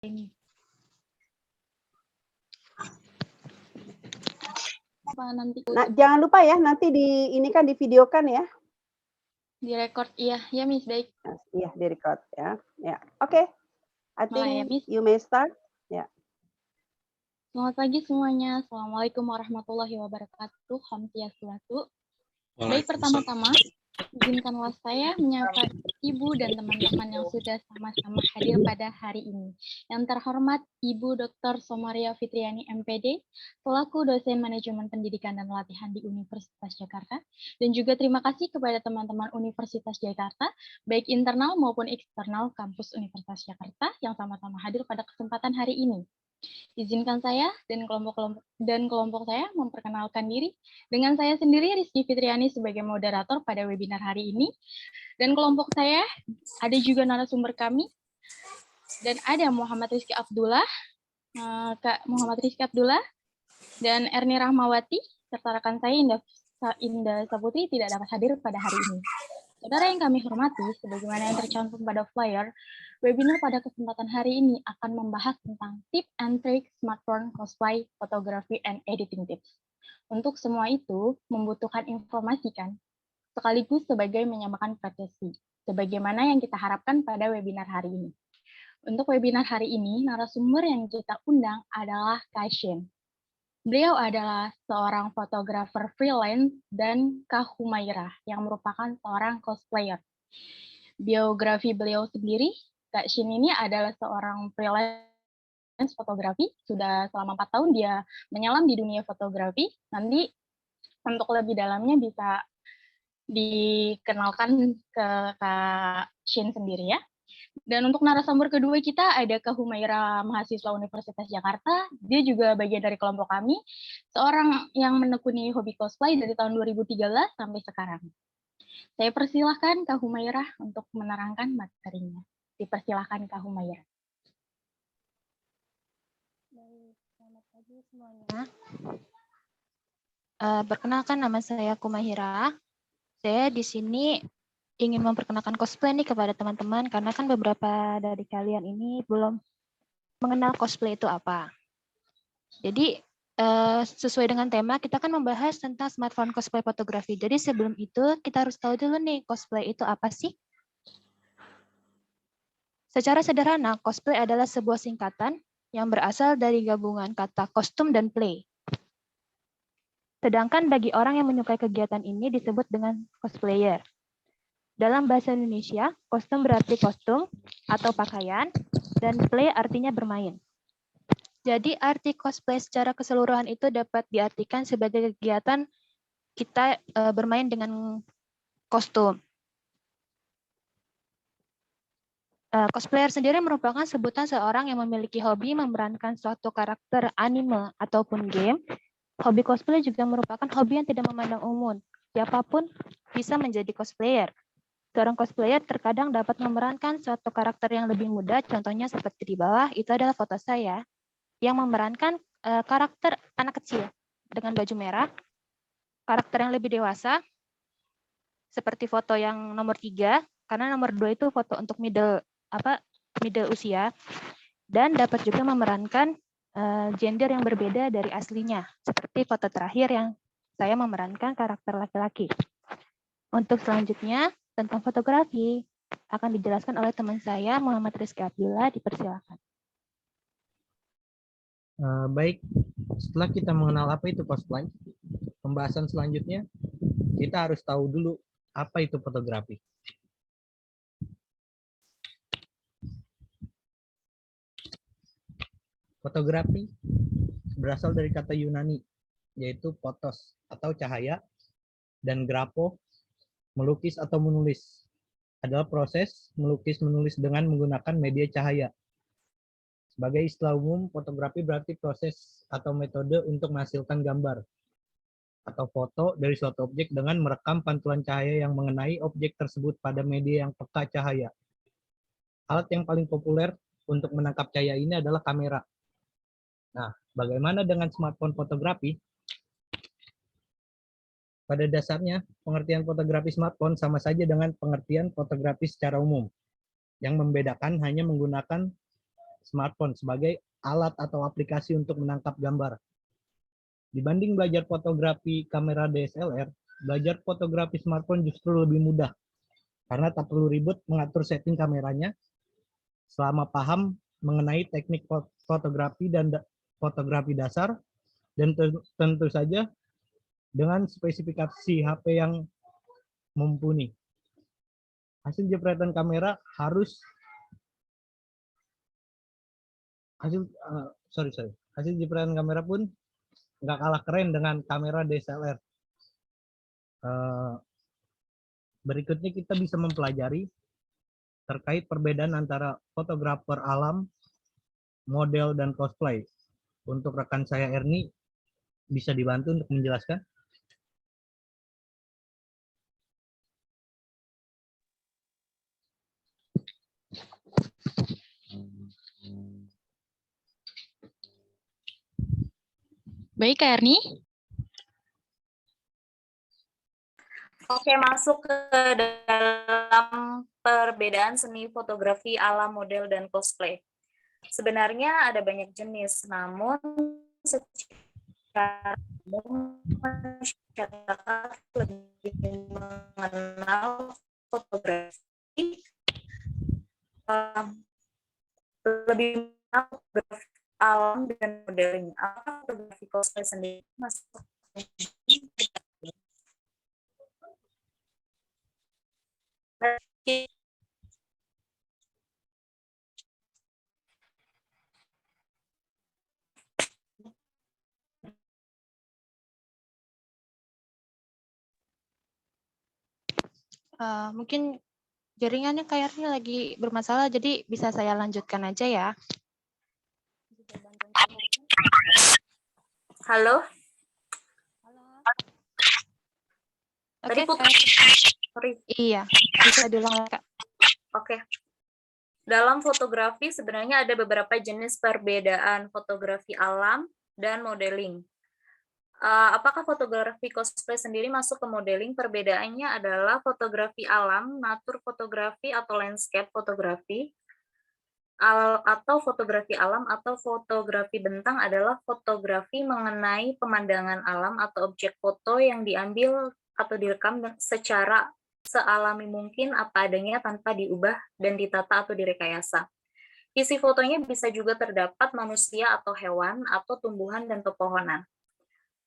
ini. Apa nanti? Nah, jangan lupa ya, nanti ini kan divideokan ya. Direkord, iya, ya Miss, baik. Iya, direcord ya. Ya, oke. I Mulai ya, think Miss. you may start. Ya. Selamat pagi semuanya. Assalamualaikum warahmatullahi wabarakatuh. Hamtiasulatu. Baik, pertama-tama, izinkanlah saya menyapa Ibu dan teman-teman yang sudah sama-sama hadir pada hari ini. Yang terhormat Ibu Dr. Somaria Fitriani MPD, selaku dosen manajemen pendidikan dan latihan di Universitas Jakarta, dan juga terima kasih kepada teman-teman Universitas Jakarta, baik internal maupun eksternal kampus Universitas Jakarta yang sama-sama hadir pada kesempatan hari ini. Izinkan saya dan kelompok saya memperkenalkan diri dengan saya sendiri Rizky Fitriani sebagai moderator pada webinar hari ini. Dan kelompok saya ada juga narasumber kami dan ada Muhammad Rizky Abdullah, Kak Muhammad Rizky Abdullah dan Erni Rahmawati serta rekan saya Indah Saputri tidak dapat hadir pada hari ini. Saudara yang kami hormati, sebagaimana yang tercantum pada flyer, webinar pada kesempatan hari ini akan membahas tentang tip and trick smartphone cosplay, photography, and editing tips. Untuk semua itu, membutuhkan informasi kan, sekaligus sebagai menyamakan persepsi, sebagaimana yang kita harapkan pada webinar hari ini. Untuk webinar hari ini, narasumber yang kita undang adalah Kak Shin. Beliau adalah seorang fotografer freelance dan Kak Humairah yang merupakan seorang cosplayer. Biografi beliau sendiri, Kak Shin ini adalah seorang freelance fotografi. Sudah selama 4 tahun dia menyelam di dunia fotografi. Nanti untuk lebih dalamnya bisa dikenalkan ke Kak Shin sendiri ya. Dan untuk narasumber kedua kita ada Kak Humaira, mahasiswa Universitas Jakarta. Dia juga bagian dari kelompok kami, seorang yang menekuni hobi cosplay dari tahun 2013 sampai sekarang. Saya persilahkan Kak Humaira untuk menerangkan materinya. Dipersilahkan Kak Humaira. Baik, selamat pagi semuanya. Perkenalkan, nama saya Kumahira. Saya di sini ingin memperkenalkan cosplay nih kepada teman-teman karena kan beberapa dari kalian ini belum mengenal cosplay itu apa. Jadi sesuai dengan tema kita kan membahas tentang smartphone cosplay fotografi. Jadi sebelum itu kita harus tahu dulu nih cosplay itu apa sih? Secara sederhana, cosplay adalah sebuah singkatan yang berasal dari gabungan kata kostum dan play. Sedangkan bagi orang yang menyukai kegiatan ini disebut dengan cosplayer. Dalam bahasa Indonesia, kostum berarti kostum atau pakaian, dan play artinya bermain. Jadi arti cosplay secara keseluruhan itu dapat diartikan sebagai kegiatan kita bermain dengan kostum. Cosplayer sendiri merupakan sebutan seorang yang memiliki hobi memerankan suatu karakter anime ataupun game. Hobi cosplay juga merupakan hobi yang tidak memandang umur. Siapapun bisa menjadi cosplayer. Seorang cosplayer terkadang dapat memerankan suatu karakter yang lebih muda, contohnya seperti di bawah, itu adalah foto saya, yang memerankan karakter anak kecil dengan baju merah, karakter yang lebih dewasa, seperti foto yang nomor 3, karena nomor 2 itu foto untuk middle usia, dan dapat juga memerankan gender yang berbeda dari aslinya, seperti foto terakhir yang saya memerankan karakter laki-laki. Untuk selanjutnya, tentang fotografi akan dijelaskan oleh teman saya, Muhammad Rizky Abdullah, dipersilakan. Baik, setelah kita mengenal apa itu cosplay, pembahasan selanjutnya kita harus tahu dulu apa itu fotografi. Fotografi berasal dari kata Yunani, yaitu photos atau cahaya, dan grafo, melukis atau menulis. Adalah proses melukis-menulis dengan menggunakan media cahaya. Sebagai istilah umum, fotografi berarti proses atau metode untuk menghasilkan gambar atau foto dari suatu objek dengan merekam pantulan cahaya yang mengenai objek tersebut pada media yang peka cahaya. Alat yang paling populer untuk menangkap cahaya ini adalah kamera. Nah, bagaimana dengan smartphone fotografi? Pada dasarnya, pengertian fotografi smartphone sama saja dengan pengertian fotografi secara umum. Yang membedakan hanya menggunakan smartphone sebagai alat atau aplikasi untuk menangkap gambar. Dibanding belajar fotografi kamera DSLR, belajar fotografi smartphone justru lebih mudah karena tak perlu ribet mengatur setting kameranya selama paham mengenai teknik fotografi dan fotografi dasar, dan tentu saja dengan spesifikasi HP yang mumpuni. Hasil jepretan kamera hasil jepretan kamera pun nggak kalah keren dengan kamera DSLR. Berikutnya kita bisa mempelajari terkait perbedaan antara fotografer alam, model, dan cosplay. Untuk rekan saya Erni, bisa dibantu untuk menjelaskan? Baik, Kak Erni. Oke, masuk ke dalam perbedaan seni fotografi alam, model, dan cosplay. Sebenarnya ada banyak jenis, namun secara umum masyarakat lebih mengenal fotografi lebih mengenal fotografi alam dan modeling. Apa fotografi cosplay sendiri masuk? Mungkin jaringannya kayaknya lagi bermasalah, jadi bisa saya lanjutkan aja ya. Halo? Oke, Tadi putus. Sorry. iya, bisa diulang, Kak. Oke. Dalam fotografi sebenarnya ada beberapa jenis perbedaan fotografi alam dan modeling. Apakah fotografi cosplay sendiri masuk ke modeling? Perbedaannya adalah fotografi alam, natur fotografi atau landscape fotografi, atau fotografi alam atau fotografi bentang adalah fotografi mengenai pemandangan alam atau objek foto yang diambil atau direkam secara sealami mungkin apa adanya tanpa diubah dan ditata atau direkayasa. Isi fotonya bisa juga terdapat manusia atau hewan atau tumbuhan dan pepohonan.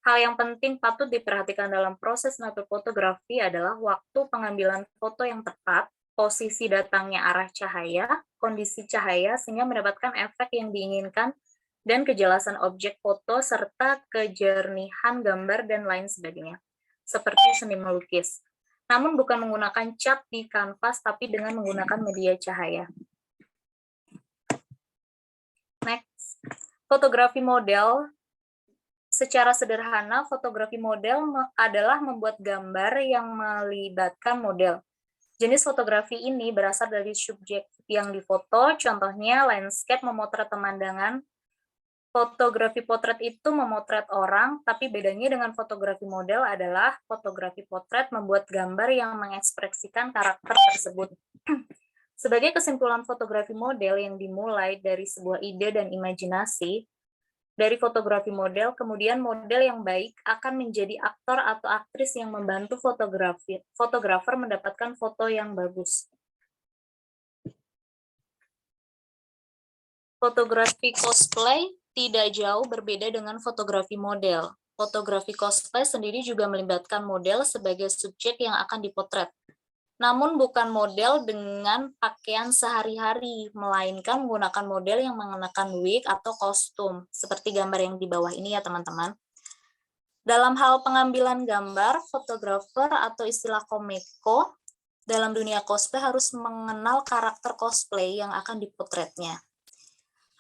Hal yang penting patut diperhatikan dalam proses natur fotografi adalah waktu pengambilan foto yang tepat, posisi datangnya arah cahaya, kondisi cahaya sehingga mendapatkan efek yang diinginkan, dan kejelasan objek foto serta kejernihan gambar dan lain sebagainya. Seperti seni melukis. Namun bukan menggunakan cat di kanvas tapi dengan menggunakan media cahaya. Next, fotografi model. Secara sederhana, fotografi model adalah membuat gambar yang melibatkan model. Jenis fotografi ini berasal dari subjek yang difoto, contohnya landscape memotret pemandangan. Fotografi potret itu memotret orang, tapi bedanya dengan fotografi model adalah fotografi potret membuat gambar yang mengekspresikan karakter tersebut. Sebagai kesimpulan fotografi model yang dimulai dari sebuah ide dan imajinasi, dari fotografi model, kemudian model yang baik akan menjadi aktor atau aktris yang membantu fotografer mendapatkan foto yang bagus. Fotografi cosplay tidak jauh berbeda dengan fotografi model. Fotografi cosplay sendiri juga melibatkan model sebagai subjek yang akan dipotret. Namun bukan model dengan pakaian sehari-hari, melainkan menggunakan model yang mengenakan wig atau kostum, seperti gambar yang di bawah ini ya teman-teman. Dalam hal pengambilan gambar, fotografer atau istilah komeko, dalam dunia cosplay harus mengenal karakter cosplay yang akan dipotretnya.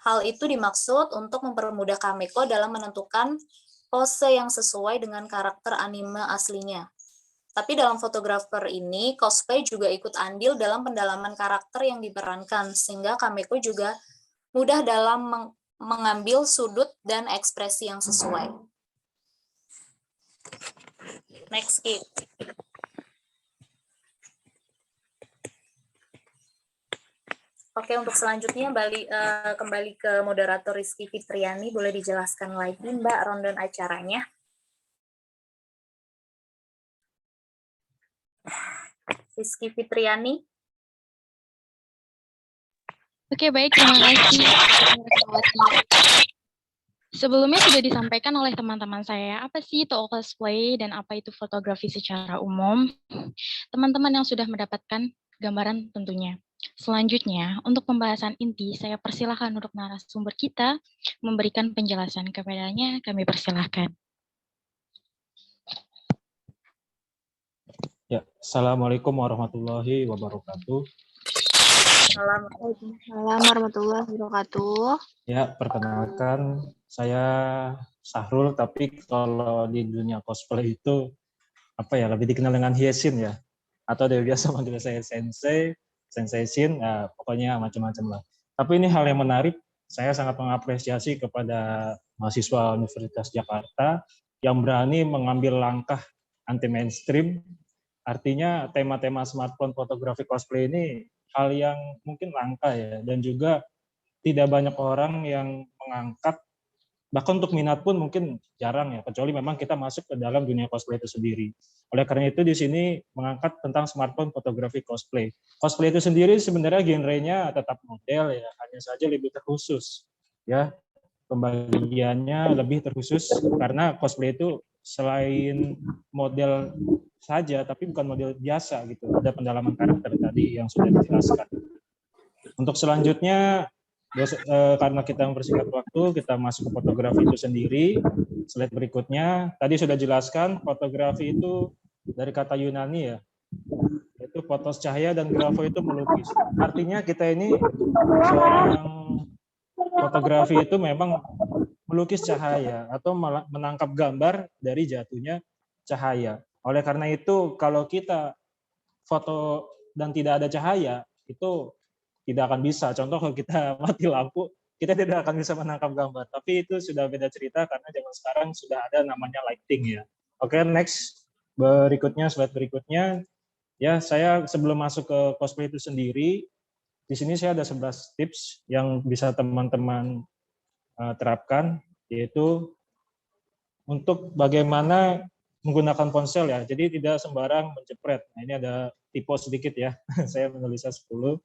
Hal itu dimaksud untuk mempermudah kameko dalam menentukan pose yang sesuai dengan karakter anime aslinya. Tapi dalam fotografer ini, cosplay juga ikut andil dalam pendalaman karakter yang diperankan, sehingga kameko juga mudah dalam mengambil sudut dan ekspresi yang sesuai. Next, skip. Oke, untuk selanjutnya kembali ke moderator Rizky Fitriani, boleh dijelaskan lagi Mbak rundown acaranya? Rizky Fitriani. Oke, baik. Terima kasih. Sebelumnya sudah disampaikan oleh teman-teman saya, apa sih itu cosplay dan apa itu fotografi secara umum. Teman-teman yang sudah mendapatkan gambaran tentunya. Selanjutnya, untuk pembahasan inti, saya persilahkan untuk narasumber kita memberikan penjelasan kepadanya, kami persilahkan. Ya, Assalamualaikum warahmatullahi wabarakatuh. Waalaikumsalam warahmatullahi wabarakatuh. Ya, perkenalkan saya Sahrul, tapi kalau di dunia cosplay itu lebih dikenal dengan Hyesin ya, atau dia biasa manggil saya Sensei, Sensei Shin, ya, pokoknya macam-macam lah. Tapi ini hal yang menarik, saya sangat mengapresiasi kepada mahasiswa Universitas Jakarta yang berani mengambil langkah anti mainstream. Artinya tema-tema smartphone fotografi cosplay ini hal yang mungkin langka ya, dan juga tidak banyak orang yang mengangkat, bahkan untuk minat pun mungkin jarang ya, kecuali memang kita masuk ke dalam dunia cosplay itu sendiri. Oleh karena itu di sini mengangkat tentang smartphone fotografi cosplay. Cosplay itu sendiri sebenarnya genrenya tetap model ya, hanya saja lebih terkhusus ya. Pembagiannya lebih terkhusus karena cosplay itu selain model saja, tapi bukan model biasa gitu. Ada pendalaman karakter tadi yang sudah dijelaskan. Untuk selanjutnya, karena kita mempersingkat waktu, kita masuk ke fotografi itu sendiri. Slide berikutnya, tadi sudah jelaskan fotografi itu dari kata Yunani ya, yaitu fotos cahaya dan grafo itu melukis. Artinya kita ini seorang fotografi itu memang melukis cahaya atau menangkap gambar dari jatuhnya cahaya. Oleh karena itu, kalau kita foto dan tidak ada cahaya, itu tidak akan bisa. Contoh kalau kita mati lampu, kita tidak akan bisa menangkap gambar. Tapi itu sudah beda cerita karena zaman sekarang sudah ada namanya lighting ya. Oke, next. Berikutnya, slide berikutnya. Ya, saya sebelum masuk ke cosplay itu sendiri, di sini saya ada 11 tips yang bisa teman-teman terapkan, yaitu untuk bagaimana menggunakan ponsel ya. Jadi tidak sembarang menjepret. Nah, ini ada tipe sedikit ya. Saya menulisnya 10.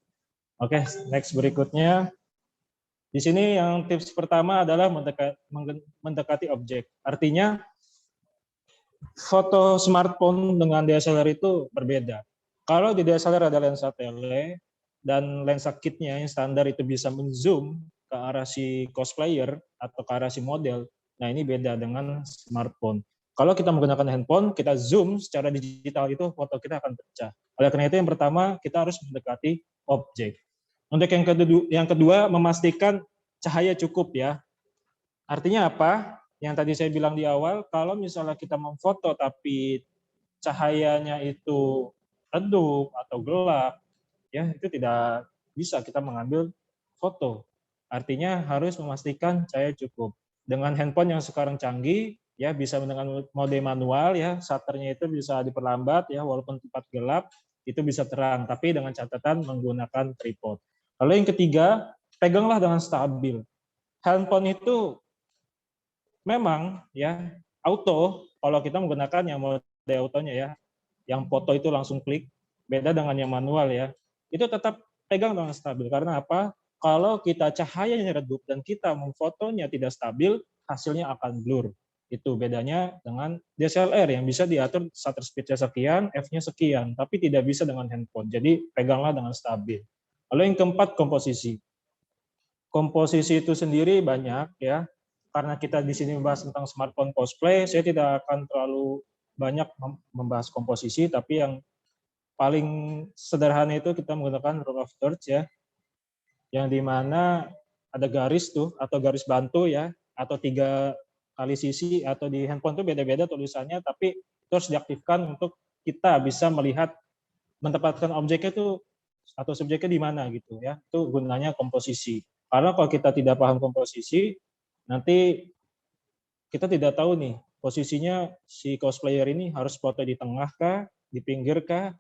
Oke, next berikutnya. Di sini yang tips pertama adalah mendekati objek. Artinya foto smartphone dengan DSLR itu berbeda. Kalau di DSLR ada lensa tele dan lensa kitnya yang standar itu bisa menzoom ke arah si cosplayer atau ke arah si model. Nah, ini beda dengan smartphone. Kalau kita menggunakan handphone, kita zoom secara digital itu foto kita akan pecah. Oleh karena itu yang pertama kita harus mendekati objek. Untuk yang kedua memastikan cahaya cukup ya. Artinya apa? Yang tadi saya bilang di awal, kalau misalnya kita memfoto tapi cahayanya itu redup atau gelap, ya itu tidak bisa kita mengambil foto. Artinya harus memastikan cahaya cukup. Dengan handphone yang sekarang canggih, ya bisa dengan mode manual ya, shutternya itu bisa diperlambat ya, walaupun tempat gelap itu bisa terang, tapi dengan catatan menggunakan tripod. Lalu yang ketiga, peganglah dengan stabil. Handphone itu memang ya auto, kalau kita menggunakan yang mode autonya ya, yang foto itu langsung klik, beda dengan yang manual ya, itu tetap pegang dengan stabil. Karena apa? Kalau kita cahayanya redup dan kita memfotonya tidak stabil, hasilnya akan blur. Itu bedanya dengan DSLR yang bisa diatur shutter speed-nya sekian, f-nya sekian, tapi tidak bisa dengan handphone. Jadi peganglah dengan stabil. Lalu yang keempat, komposisi. Komposisi itu sendiri banyak ya. Karena kita di sini membahas tentang smartphone cosplay, saya tidak akan terlalu banyak membahas komposisi, tapi yang paling sederhana itu kita menggunakan rule of thirds ya, yang dimana ada garis tuh atau garis bantu ya, atau 3 kali sisi, atau di handphone tuh beda-beda tulisannya, tapi itu harus diaktifkan untuk kita bisa melihat menempatkan objeknya tuh atau subjeknya di mana gitu ya. Itu gunanya komposisi. Karena kalau kita tidak paham komposisi, nanti kita tidak tahu nih posisinya si cosplayer ini harus foto di tengah kah, di pinggir kah,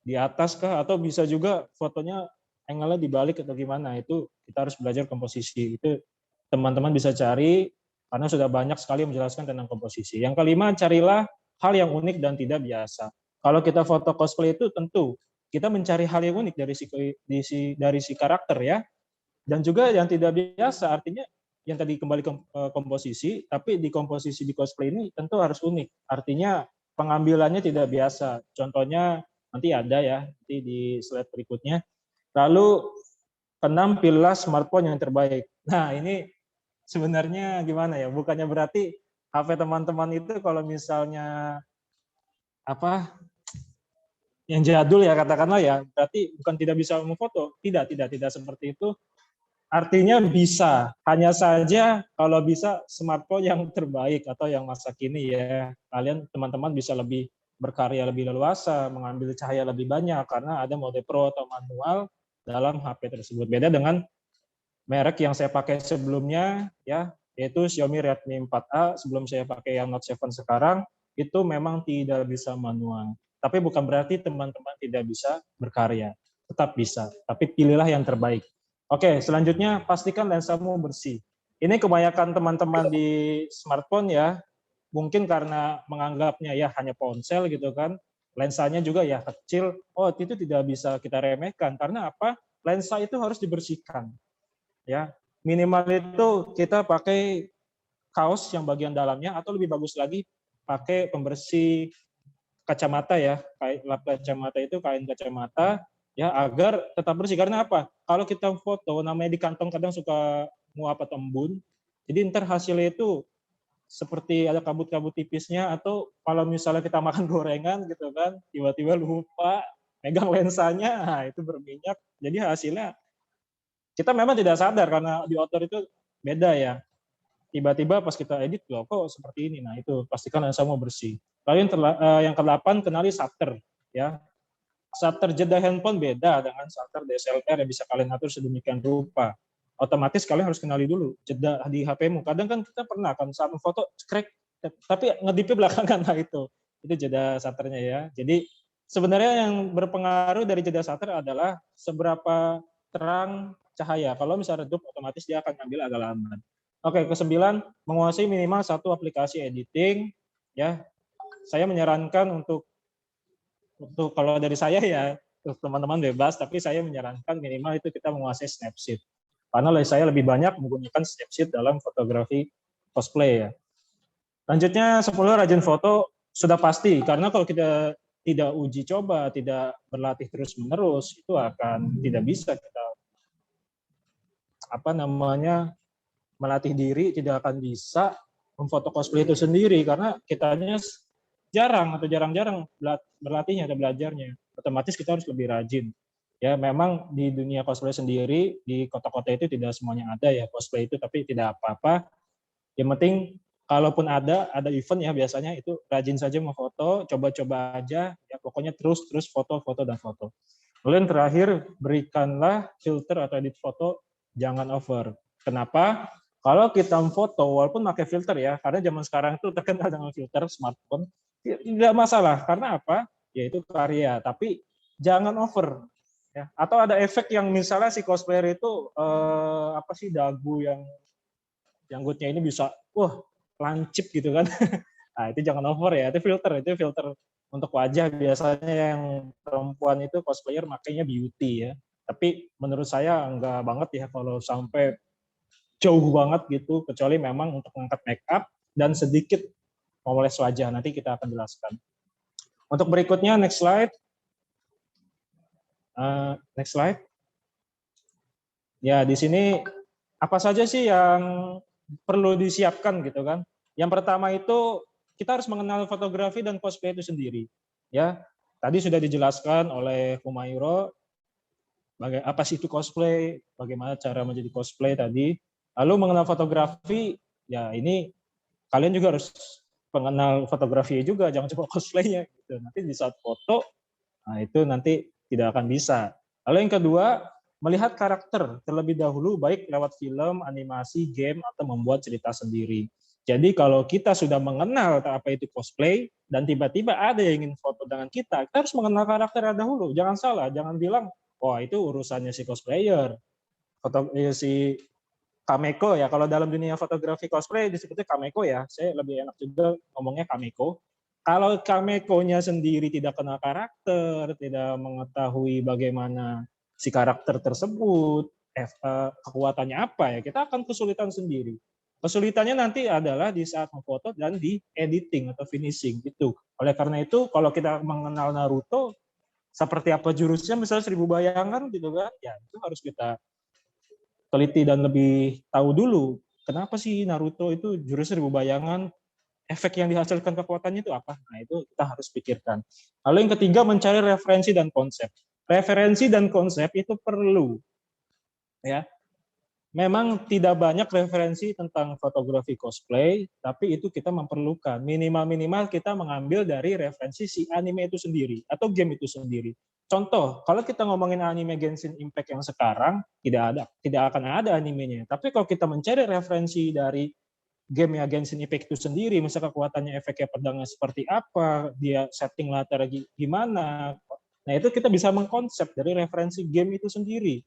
di atas kah, atau bisa juga fotonya angle-nya dibalik atau gimana, itu kita harus belajar komposisi. Itu teman-teman bisa cari, karena sudah banyak sekali menjelaskan tentang komposisi. Yang kelima, carilah hal yang unik dan tidak biasa. Kalau kita foto cosplay itu tentu kita mencari hal yang unik dari si karakter ya, dan juga yang tidak biasa, artinya yang tadi kembali ke komposisi, tapi di komposisi di cosplay ini tentu harus unik. Artinya pengambilannya tidak biasa. Contohnya nanti ada ya, nanti di slide berikutnya. Lalu keenam, pilihlah smartphone yang terbaik. Nah, ini sebenarnya gimana ya? Bukannya berarti HP teman-teman itu kalau misalnya apa yang jadul ya katakanlah ya, berarti bukan tidak bisa memfoto. Tidak seperti itu. Artinya bisa, hanya saja kalau bisa smartphone yang terbaik atau yang masa kini ya. Kalian teman-teman bisa lebih berkarya lebih leluasa, mengambil cahaya lebih banyak karena ada mode pro atau manual dalam HP tersebut. Beda dengan merek yang saya pakai sebelumnya ya, yaitu Xiaomi Redmi 4A sebelum saya pakai yang Note 7 sekarang, itu memang tidak bisa manual. Tapi bukan berarti teman-teman tidak bisa berkarya, tetap bisa. Tapi pilihlah yang terbaik. Oke, selanjutnya pastikan lensamu bersih. Ini kebanyakan teman-teman di smartphone ya, mungkin karena menganggapnya ya hanya ponsel gitu kan, lensanya juga ya kecil, oh itu tidak bisa kita remehkan. Karena apa? Lensa itu harus dibersihkan. Ya, minimal itu kita pakai kaos yang bagian dalamnya, atau lebih bagus lagi pakai pembersih kacamata ya, lap kacamata itu kain kacamata, ya agar tetap bersih. Karena apa? Kalau kita foto namanya di kantong kadang suka nguap atau embun, jadi ntar hasilnya itu seperti ada kabut-kabut tipisnya, atau kalau misalnya kita makan gorengan gitu kan, tiba-tiba lupa megang lensanya, nah itu berminyak, jadi hasilnya kita memang tidak sadar karena di outdoor itu beda ya. Tiba-tiba pas kita edit loh kok seperti ini. Nah itu pastikan lensamu bersih. Lalu yang ke-8, kenali shutter ya. Shutter jeda handphone beda dengan shutter DSLR yang bisa kalian atur sedemikian rupa. Otomatis kalian harus kenali dulu jeda di HP-mu. Kadang kan kita pernah kan saat foto crack tapi ngedipnya belakangan. Nah itu jeda shutternya ya. Jadi sebenarnya yang berpengaruh dari jeda shutter adalah seberapa terang cahaya. Kalau misalnya redup otomatis dia akan ambil agak lama. Oke, ke-9, menguasai minimal satu aplikasi editing ya. Saya menyarankan untuk kalau dari saya ya, teman-teman bebas, tapi saya menyarankan minimal itu kita menguasai Snapseed. Karena saya lebih banyak menggunakan Snapseed dalam fotografi cosplay ya. Lanjutnya 10, rajin foto sudah pasti, karena kalau kita tidak uji coba, tidak berlatih terus-menerus, itu akan tidak bisa kita melatih diri, tidak akan bisa memfoto cosplay itu sendiri karena kitanya jarang-jarang berlatihnya atau belajarnya. Otomatis kita harus lebih rajin. Ya, memang di dunia cosplay sendiri di kota-kota itu tidak semuanya ada ya cosplay itu, tapi tidak apa-apa. Yang penting kalaupun ada event ya biasanya itu rajin saja memfoto, coba-coba aja ya, pokoknya terus foto dan foto. Lalu yang terakhir, berikanlah filter atau edit foto, jangan over. Kenapa? Kalau kita foto walaupun pakai filter ya, karena zaman sekarang itu terkenal dengan filter smartphone, tidak masalah. Karena apa? Ya itu karya, tapi jangan over. Ya. Atau ada efek yang misalnya si cosplayer itu dagu yang janggutnya ini bisa lancip gitu kan. Nah, itu jangan over ya. Itu filter untuk wajah, biasanya yang perempuan itu cosplayer makanya beauty ya. Tapi menurut saya enggak banget ya kalau sampai jauh banget gitu, kecuali memang untuk mengangkat make up dan sedikit memoles wajah. Nanti kita akan jelaskan. Untuk berikutnya, next slide. Next slide. Ya, di sini apa saja sih yang perlu disiapkan gitu kan? Yang pertama itu kita harus mengenal fotografi dan cosplay itu sendiri. Ya, tadi sudah dijelaskan oleh Humayuro apa sih itu cosplay, bagaimana cara menjadi cosplay tadi. Lalu mengenal fotografi, ya ini kalian juga harus mengenal fotografi juga, jangan cuma cosplaynya. Gitu. Nanti di saat foto, nah itu nanti tidak akan bisa. Lalu yang kedua, melihat karakter terlebih dahulu, baik lewat film, animasi, game, atau membuat cerita sendiri. Jadi kalau kita sudah mengenal apa itu cosplay, dan tiba-tiba ada yang ingin foto dengan kita harus mengenal karakter dahulu. Jangan salah, jangan bilang, wah itu urusannya si cosplayer. Si Kameko ya, kalau dalam dunia fotografi cosplay disebutnya Kameko ya, saya lebih enak juga ngomongnya Kameko. Kalau Kameko-nya sendiri tidak kenal karakter, tidak mengetahui bagaimana si karakter tersebut, kekuatannya apa ya, kita akan kesulitan sendiri. Kesulitannya nanti adalah di saat memfoto dan di editing atau finishing itu. Oleh karena itu, kalau kita mengenal Naruto, seperti apa jurusnya, misalnya 1000 bayangan gitu kan, ya itu harus kita teliti dan lebih tahu dulu. Kenapa sih Naruto itu jurusnya 1000 bayangan, efek yang dihasilkan kekuatannya itu apa? Nah itu kita harus pikirkan. Lalu yang ketiga, mencari referensi dan konsep. Referensi dan konsep itu perlu. Ya, memang tidak banyak referensi tentang fotografi cosplay, tapi itu kita memerlukan. Minimal-minimal kita mengambil dari referensi si anime itu sendiri, atau game itu sendiri. Contoh, kalau kita ngomongin anime Genshin Impact yang sekarang, tidak akan ada animenya. Tapi kalau kita mencari referensi dari game ya Genshin Impact itu sendiri, misalnya kekuatannya, efeknya pedangnya seperti apa, dia setting latar gimana, nah itu kita bisa mengkonsep dari referensi game itu sendiri.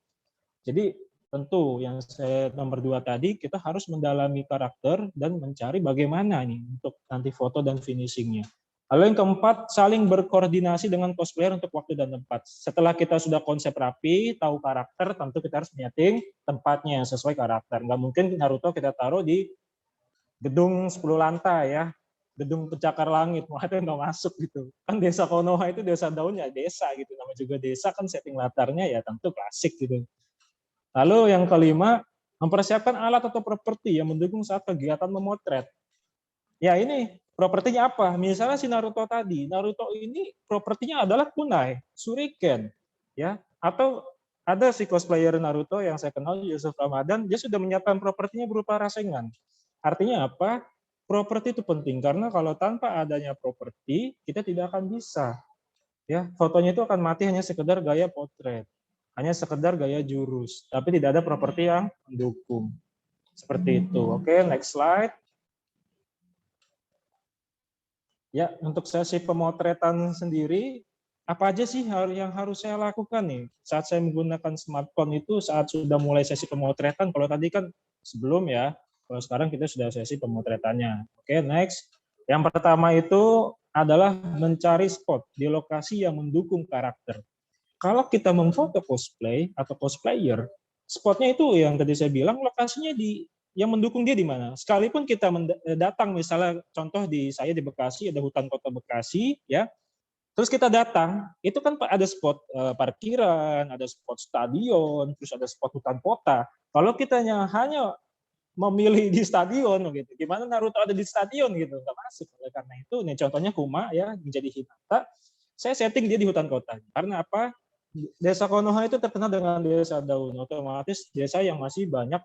Jadi tentu yang saya nomor 2 tadi, kita harus mendalami karakter dan mencari bagaimana nih untuk nanti foto dan finishingnya. Lalu yang keempat, saling berkoordinasi dengan cosplayer untuk waktu dan tempat. Setelah kita sudah konsep rapi, tahu karakter, tentu kita harus menyeting tempatnya sesuai karakter. Nggak mungkin Naruto kita taruh di gedung 10 lantai ya, gedung pencakar langit, wah itu nggak masuk gitu. Kan desa Konoha itu desa daunnya desa gitu, namanya juga desa kan setting latarnya ya tentu klasik gitu. Lalu yang kelima, mempersiapkan alat atau properti yang mendukung saat kegiatan memotret. Ya ini propertinya apa? Misalnya si Naruto tadi, Naruto ini propertinya adalah kunai, shuriken, ya. Atau ada si cosplayer Naruto yang saya kenal, Yusuf Ramadan, dia sudah menyiapkan propertinya berupa rasengan. Artinya apa? Properti itu penting karena kalau tanpa adanya properti kita tidak akan bisa. Ya, fotonya itu akan mati hanya sekedar gaya potret. Hanya sekedar gaya jurus, tapi tidak ada properti yang mendukung. Seperti itu. Oke, next slide. Ya, untuk sesi pemotretan sendiri, apa aja sih yang harus saya lakukan nih? Saat saya menggunakan smartphone itu saat sudah mulai sesi pemotretan, kalau tadi kan sebelum ya, kalau sekarang kita sudah sesi pemotretannya. Oke, next. Yang pertama itu adalah mencari spot di lokasi yang mendukung karakter. Kalau kita memfoto cosplay atau cosplayer, spotnya itu yang tadi saya bilang lokasinya yang mendukung dia di mana. Sekalipun kita datang misalnya contoh saya di Bekasi ada hutan kota Bekasi ya. Terus kita datang, itu kan ada spot parkiran, ada spot stadion, terus ada spot hutan kota. Kalau kita hanya memilih di stadion gitu, gimana Naruto ada di stadion gitu, nggak masuk. Oleh karena itu, nih contohnya Kuma ya menjadi Hinata, saya setting dia di hutan kota. Karena apa? Desa Konoha itu terkenal dengan desa daun, otomatis desa yang masih banyak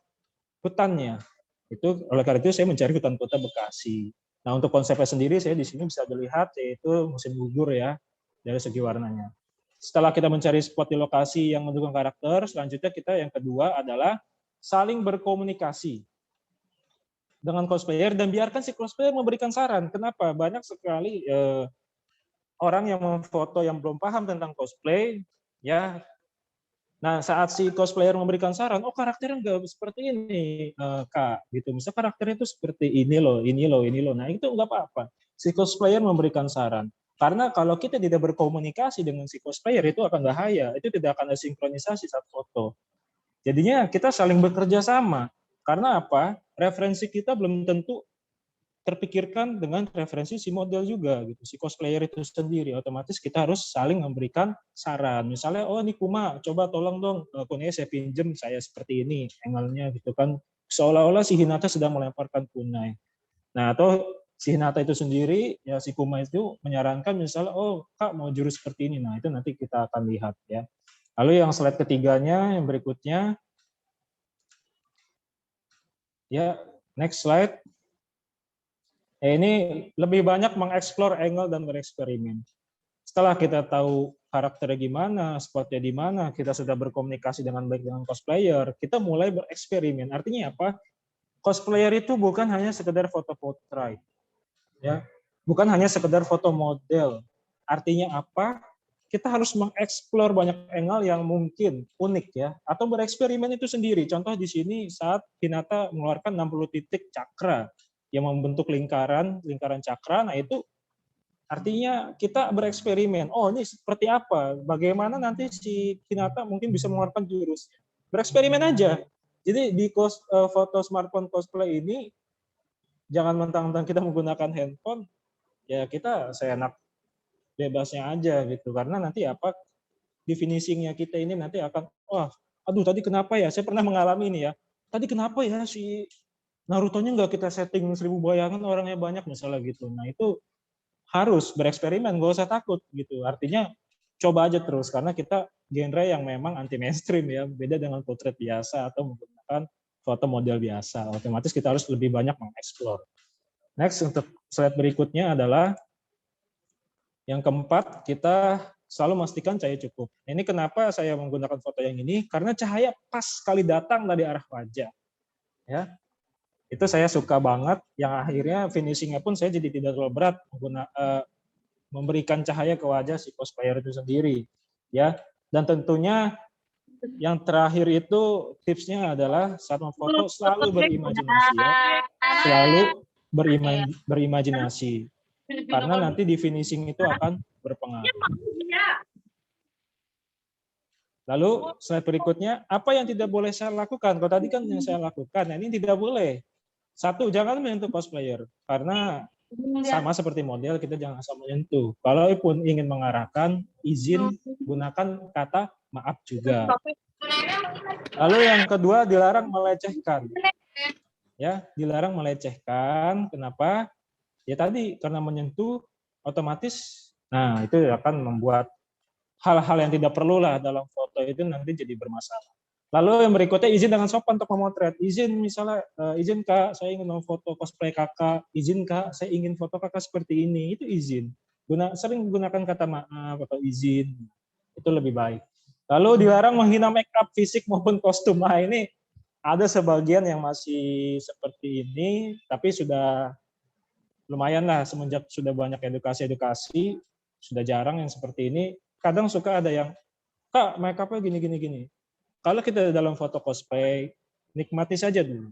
hutannya. Itu oleh karena itu saya mencari hutan kota Bekasi. Nah untuk konsepnya sendiri saya di sini bisa dilihat yaitu musim gugur ya dari segi warnanya. Setelah kita mencari spot di lokasi yang mendukung karakter, selanjutnya kita yang kedua adalah saling berkomunikasi dengan cosplayer dan biarkan si cosplayer memberikan saran. Kenapa? Banyak sekali orang yang memfoto yang belum paham tentang cosplay. Ya, nah saat si cosplayer memberikan saran, oh karakternya nggak seperti ini, Kak, gitu. Misal karakternya itu seperti ini loh, ini loh, ini loh. Nah itu nggak apa-apa. Si cosplayer memberikan saran. Karena kalau kita tidak berkomunikasi dengan si cosplayer itu akan bahaya. Itu tidak akan ada sinkronisasi saat foto. Jadinya kita saling bekerja sama. Karena apa? Referensi kita belum tentu terpikirkan dengan referensi si model juga gitu, si cosplayer itu sendiri. Otomatis kita harus saling memberikan saran. Misalnya, oh ini Kuma, coba tolong dong kunai saya pinjem, saya seperti ini angle-nya gitu kan. Seolah-olah si Hinata sedang melemparkan kunai. Nah, atau si Hinata itu sendiri ya si Kuma itu menyarankan misalnya, oh Kak mau jurus seperti ini. Nah, itu nanti kita akan lihat ya. Lalu yang slide ketiganya yang berikutnya ya, next slide. Ini lebih banyak mengeksplor angle dan bereksperimen. Setelah kita tahu karakternya gimana, spotnya di mana, kita sudah berkomunikasi dengan baik dengan cosplayer, kita mulai bereksperimen. Artinya apa? Cosplayer itu bukan hanya sekedar foto portrait, ya, bukan hanya sekedar foto model. Artinya apa? kita harus mengeksplor banyak angle yang mungkin unik ya, atau bereksperimen itu sendiri. Contoh di sini saat Hinata mengeluarkan 60 titik cakra yang membentuk lingkaran cakra, nah itu artinya kita bereksperimen. Oh, ini seperti apa? Bagaimana nanti si Hinata mungkin bisa mengeluarkan jurus? Bereksperimen aja. Jadi di foto smartphone cosplay ini jangan mentang-mentang kita menggunakan handphone, ya kita seenak bebasnya aja gitu. Karena nanti apa di finishingnya kita ini nanti akan, wah, aduh tadi kenapa ya? Saya pernah mengalami ini ya. Tadi kenapa ya si Naruto-nya nggak kita setting 1000 bayangan, orangnya banyak misalnya gitu. Nah itu harus bereksperimen, nggak usah takut gitu. Artinya coba aja terus karena kita genre yang memang anti mainstream ya, beda dengan potret biasa atau menggunakan foto model biasa. Otomatis kita harus lebih banyak mengeksplor. Next, untuk slide berikutnya adalah yang keempat, kita selalu memastikan cahaya cukup. Ini kenapa saya menggunakan foto yang ini? Karena cahaya pas sekali datang dari arah wajah. Ya, itu saya suka banget. Yang akhirnya finishingnya pun saya jadi tidak terlalu berat memberikan cahaya ke wajah si cosplayer itu sendiri. Ya, dan tentunya yang terakhir itu tipsnya adalah saat memfoto selalu berimajinasi ya, selalu berimajinasi. Karena nanti di finishing itu akan berpengaruh. Lalu slide berikutnya, apa yang tidak boleh saya lakukan? Kalau tadi kan yang saya lakukan, nah ini tidak boleh. Satu, jangan menyentuh cosplayer. Karena sama seperti model, kita jangan asal menyentuh. Kalaupun ingin mengarahkan, izin gunakan kata maaf juga. Lalu yang kedua, dilarang melecehkan. Ya, dilarang melecehkan. Kenapa? Ya tadi karena menyentuh otomatis, nah itu akan membuat hal-hal yang tidak perlu lah dalam foto itu nanti jadi bermasalah. Lalu yang berikutnya izin dengan sopan untuk memotret. Izin misalnya, izin Kak, saya ingin foto cosplay Kakak. Izin Kak, saya ingin foto Kakak seperti ini. Itu izin. Sering menggunakan kata maaf atau izin. Itu lebih baik. Lalu dilarang menghina make up, fisik maupun kostum. Nah ini ada sebagian yang masih seperti ini, tapi sudah lumayan lah semenjak sudah banyak edukasi, sudah jarang yang seperti ini. Kadang suka ada yang, Kak, make up-nya gini. Kalau kita dalam foto cosplay, nikmati saja dulu.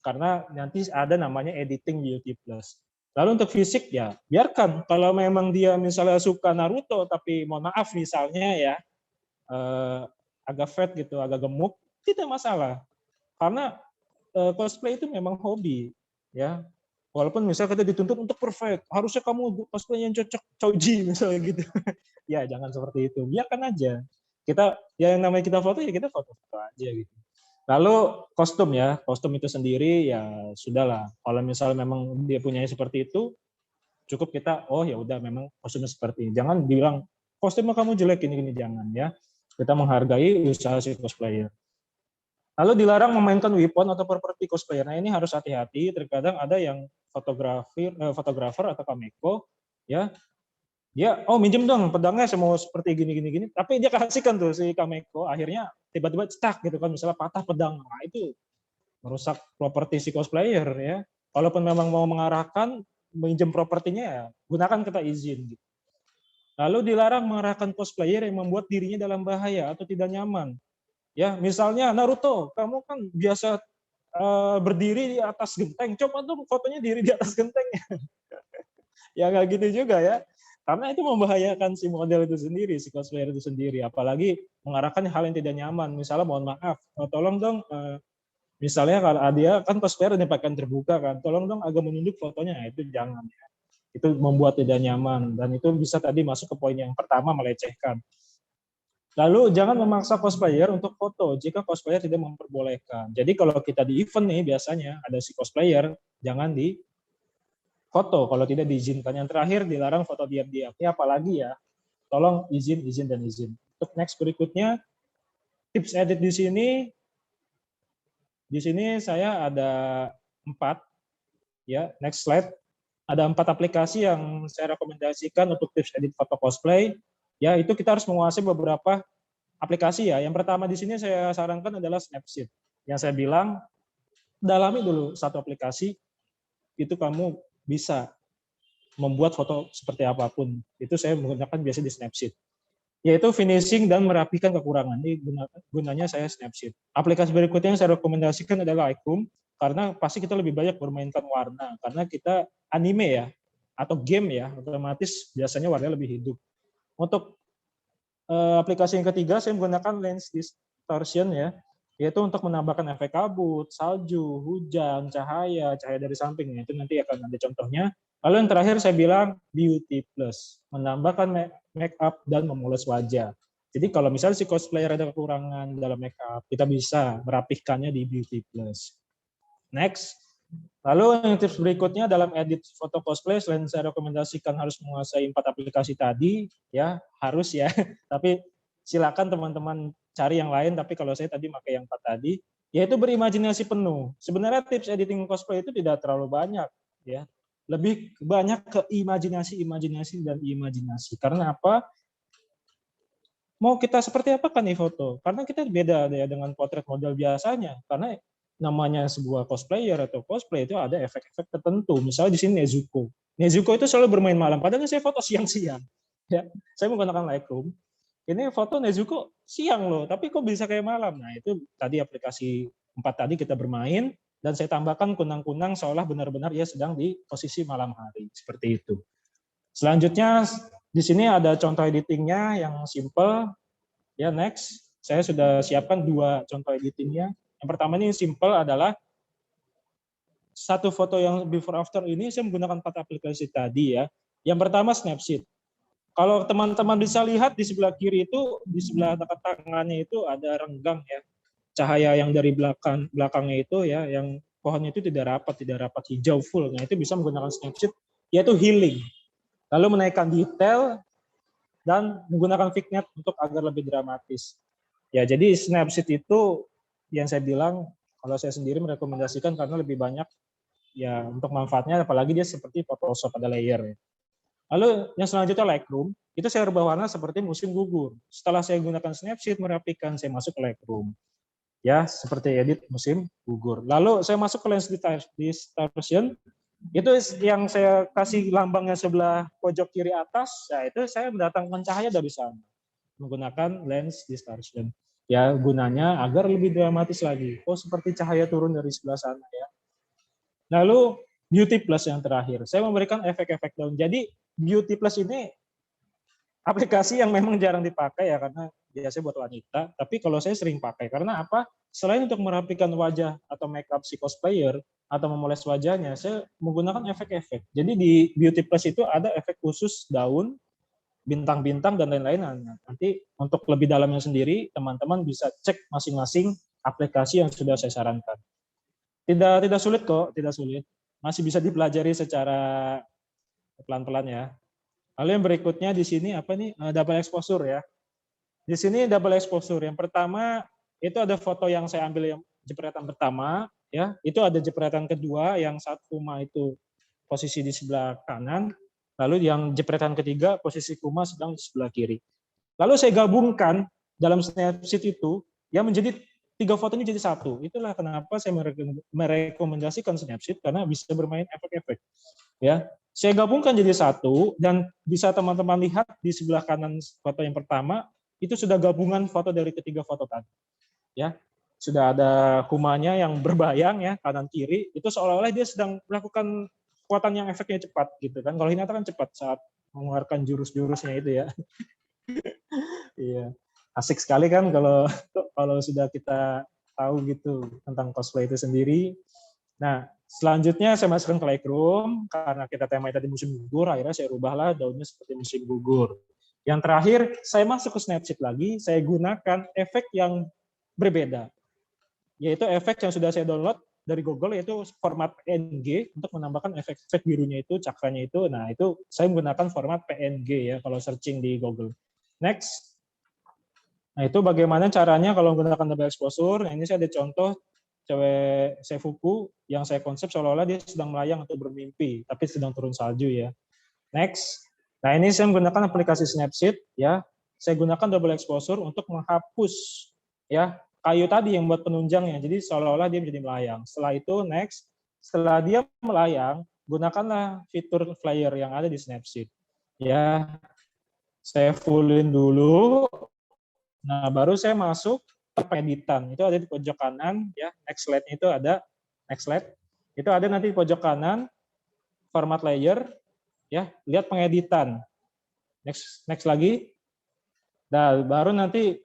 Karena nanti ada namanya editing beauty plus. Lalu untuk fisik ya, biarkan. Kalau memang dia misalnya suka Naruto, tapi mohon maaf misalnya ya, agak fat gitu, agak gemuk, tidak masalah. Karena cosplay itu memang hobi. Ya, walaupun misalnya kita dituntut untuk perfect, harusnya kamu cosplay yang cocok Choji misalnya gitu. Ya jangan seperti itu, biarkan aja. Kita ya yang namanya kita foto ya kita foto-foto aja gitu. Lalu kostum ya, kostum itu sendiri ya sudahlah. Kalau misalnya memang dia punya seperti itu, cukup kita oh ya udah memang kostumnya seperti ini. Jangan bilang kostumnya kamu jelek ini jangan ya. Kita menghargai usaha si cosplayer. Lalu dilarang memainkan weapon atau properti cosplayer. Nah ini harus hati-hati. Terkadang ada yang fotografer atau kameko, ya, dia minjem dong pedangnya saya mau seperti gini. Tapi dia kasihkan tuh si kameko. Akhirnya tiba-tiba stuck gitu kan, misalnya patah pedang. Nah itu merusak properti si cosplayer ya. Walaupun memang mau mengarahkan minjem propertinya ya, gunakan kata izin. Gitu. Lalu dilarang mengarahkan cosplayer yang membuat dirinya dalam bahaya atau tidak nyaman. Ya, misalnya Naruto, kamu kan biasa berdiri di atas genteng, coba tuh fotonya diri di atas gentengnya. Ya nggak gitu juga ya, karena itu membahayakan si model itu sendiri, si cosplayer itu sendiri. Apalagi mengarahkan hal yang tidak nyaman. Misalnya mohon maaf, tolong dong, misalnya kalau dia kan cosplayer ini pakaian terbuka kan, tolong dong agak menunduk fotonya, itu jangan. Itu membuat tidak nyaman dan itu bisa tadi masuk ke poin yang pertama, melecehkan. Lalu jangan memaksa cosplayer untuk foto jika cosplayer tidak memperbolehkan. Jadi kalau kita di event nih biasanya ada si cosplayer, jangan di foto kalau tidak diizinkan. Yang terakhir dilarang foto diam-diam. Ya apalagi ya, tolong izin. Untuk next berikutnya, tips edit di sini. Di sini saya ada 4. Ya, next slide. Ada 4 aplikasi yang saya rekomendasikan untuk tips edit foto cosplay. Ya, itu kita harus menguasai beberapa aplikasi ya. Yang pertama di sini saya sarankan adalah Snapseed. Yang saya bilang, dalami dulu satu aplikasi, itu kamu bisa membuat foto seperti apapun. Itu saya menggunakan biasa di Snapseed. yaitu finishing dan merapikan kekurangan. Ini gunanya saya Snapseed. Aplikasi berikutnya yang saya rekomendasikan adalah Lightroom, karena pasti kita lebih banyak bermainkan warna, karena kita anime ya, atau game ya, otomatis biasanya warnanya lebih hidup. Untuk aplikasi yang ketiga, saya menggunakan lens distortion ya, yaitu untuk menambahkan efek kabut, salju, hujan, cahaya dari samping. Itu nanti akan ada contohnya. Lalu yang terakhir saya bilang Beauty Plus, menambahkan make up dan memoles wajah. Jadi kalau misalnya si cosplayer ada kekurangan dalam make up, kita bisa merapihkannya di Beauty Plus. Next. Lalu yang tips berikutnya dalam edit foto cosplay, selain saya rekomendasikan harus menguasai 4 aplikasi tadi, ya harus ya. Tapi silakan teman-teman cari yang lain. Tapi kalau saya tadi pakai yang 4 tadi, yaitu berimajinasi penuh. Sebenarnya tips editing cosplay itu tidak terlalu banyak, ya. Lebih banyak ke imajinasi. Karena apa? Mau kita seperti apa kan nih foto? Karena kita beda ya dengan potret model biasanya. Karena namanya sebuah cosplayer atau cosplay itu ada efek-efek tertentu. Misalnya di sini Nezuko. Nezuko itu selalu bermain malam. Padahal saya foto siang-siang. Ya, saya menggunakan Lightroom. Ini foto Nezuko siang loh, tapi kok bisa kayak malam? Nah itu tadi aplikasi 4 tadi kita bermain. Dan saya tambahkan kunang-kunang seolah benar-benar dia sedang di posisi malam hari. Seperti itu. Selanjutnya di sini ada contoh editingnya yang simple. Ya next, saya sudah siapkan 2 contoh editingnya. Yang pertama ini simple adalah satu foto yang before after ini saya menggunakan 4 aplikasi tadi ya. Yang pertama Snapseed. Kalau teman-teman bisa lihat di sebelah kiri itu, di sebelah dekat tangannya itu ada renggang ya. Cahaya yang dari belakangnya itu ya, yang pohonnya itu tidak rapat hijau full. Nah itu bisa menggunakan Snapseed, yaitu healing. Lalu menaikkan detail dan menggunakan vignette untuk agar lebih dramatis. Ya jadi Snapseed itu yang saya bilang, kalau saya sendiri merekomendasikan karena lebih banyak ya untuk manfaatnya, apalagi dia seperti Photoshop ada layer. Ya. Lalu yang selanjutnya Lightroom, itu saya rubah warna seperti musim gugur. Setelah saya gunakan Snapseed merapikan, saya masuk ke Lightroom. Ya, seperti edit musim gugur. Lalu saya masuk ke lens distortion, itu yang saya kasih lambangnya sebelah pojok kiri atas, ya itu saya mendatangkan cahaya dari sana menggunakan lens distortion. Ya gunanya agar lebih dramatis lagi. Oh seperti cahaya turun dari sebelah sana ya. Lalu Beauty Plus yang terakhir. Saya memberikan efek-efek daun. Jadi Beauty Plus ini aplikasi yang memang jarang dipakai ya karena biasanya buat wanita. Tapi kalau saya sering pakai karena apa? Selain untuk merapikan wajah atau make up si cosplayer atau memoles wajahnya, saya menggunakan efek-efek. Jadi di Beauty Plus itu ada efek khusus daun, bintang-bintang dan lain-lain. Nah, nanti untuk lebih dalamnya sendiri, teman-teman bisa cek masing-masing aplikasi yang sudah saya sarankan. Tidak sulit kok, tidak sulit. Masih bisa dipelajari secara pelan-pelan ya. Lalu yang berikutnya di sini apa nih? Double exposure ya. Di sini double exposure. Yang pertama itu ada foto yang saya ambil yang jepretan pertama, ya. Itu ada jepretan kedua yang saat Kuma itu posisi di sebelah kanan. Lalu yang jepretan ketiga, posisi Kuma sedang di sebelah kiri. Lalu saya gabungkan dalam Snapseed itu, yang menjadi 3 foto ini jadi satu. Itulah kenapa saya merekomendasikan Snapseed, karena bisa bermain efek-efek. Ya, saya gabungkan jadi satu, dan bisa teman-teman lihat di sebelah kanan foto yang pertama, itu sudah gabungan foto dari ketiga foto tadi. Ya, sudah ada Kumanya yang berbayang ya, kanan kiri, itu seolah-olah dia sedang melakukan kekuatan yang efeknya cepat gitu kan. Kalau Hinata kan cepat saat mengeluarkan jurus-jurusnya itu ya. Iya. Asik sekali kan kalau sudah kita tahu gitu tentang cosplay itu sendiri. Nah, selanjutnya saya masukkan ke Lightroom karena kita tema tadi musim gugur, akhirnya saya rubahlah daunnya seperti musim gugur. Yang terakhir, saya masuk ke Snapseed lagi, saya gunakan efek yang berbeda. Yaitu efek yang sudah saya download dari Google, yaitu format PNG untuk menambahkan efek-efek birunya itu, cakranya itu. Nah, itu saya menggunakan format PNG ya kalau searching di Google. Next. Nah, itu bagaimana caranya kalau menggunakan double exposure. Nah, ini saya ada contoh cewek Seifuku yang saya konsep seolah-olah dia sedang melayang atau bermimpi, tapi sedang turun salju ya. Next. Nah, ini saya menggunakan aplikasi Snapseed ya. Saya gunakan double exposure untuk menghapus ya kayu tadi yang buat penunjangnya. Jadi seolah-olah dia menjadi melayang. Setelah itu next, setelah dia melayang, gunakanlah fitur flyer yang ada di Snapseed. Ya, Saya fullin dulu. Nah, baru saya masuk ke pengeditan. Itu ada di pojok kanan, ya. Next slide itu ada. Next slide. Itu ada nanti di pojok kanan, format layer, ya. Lihat pengeditan. Next lagi. Nah, baru nanti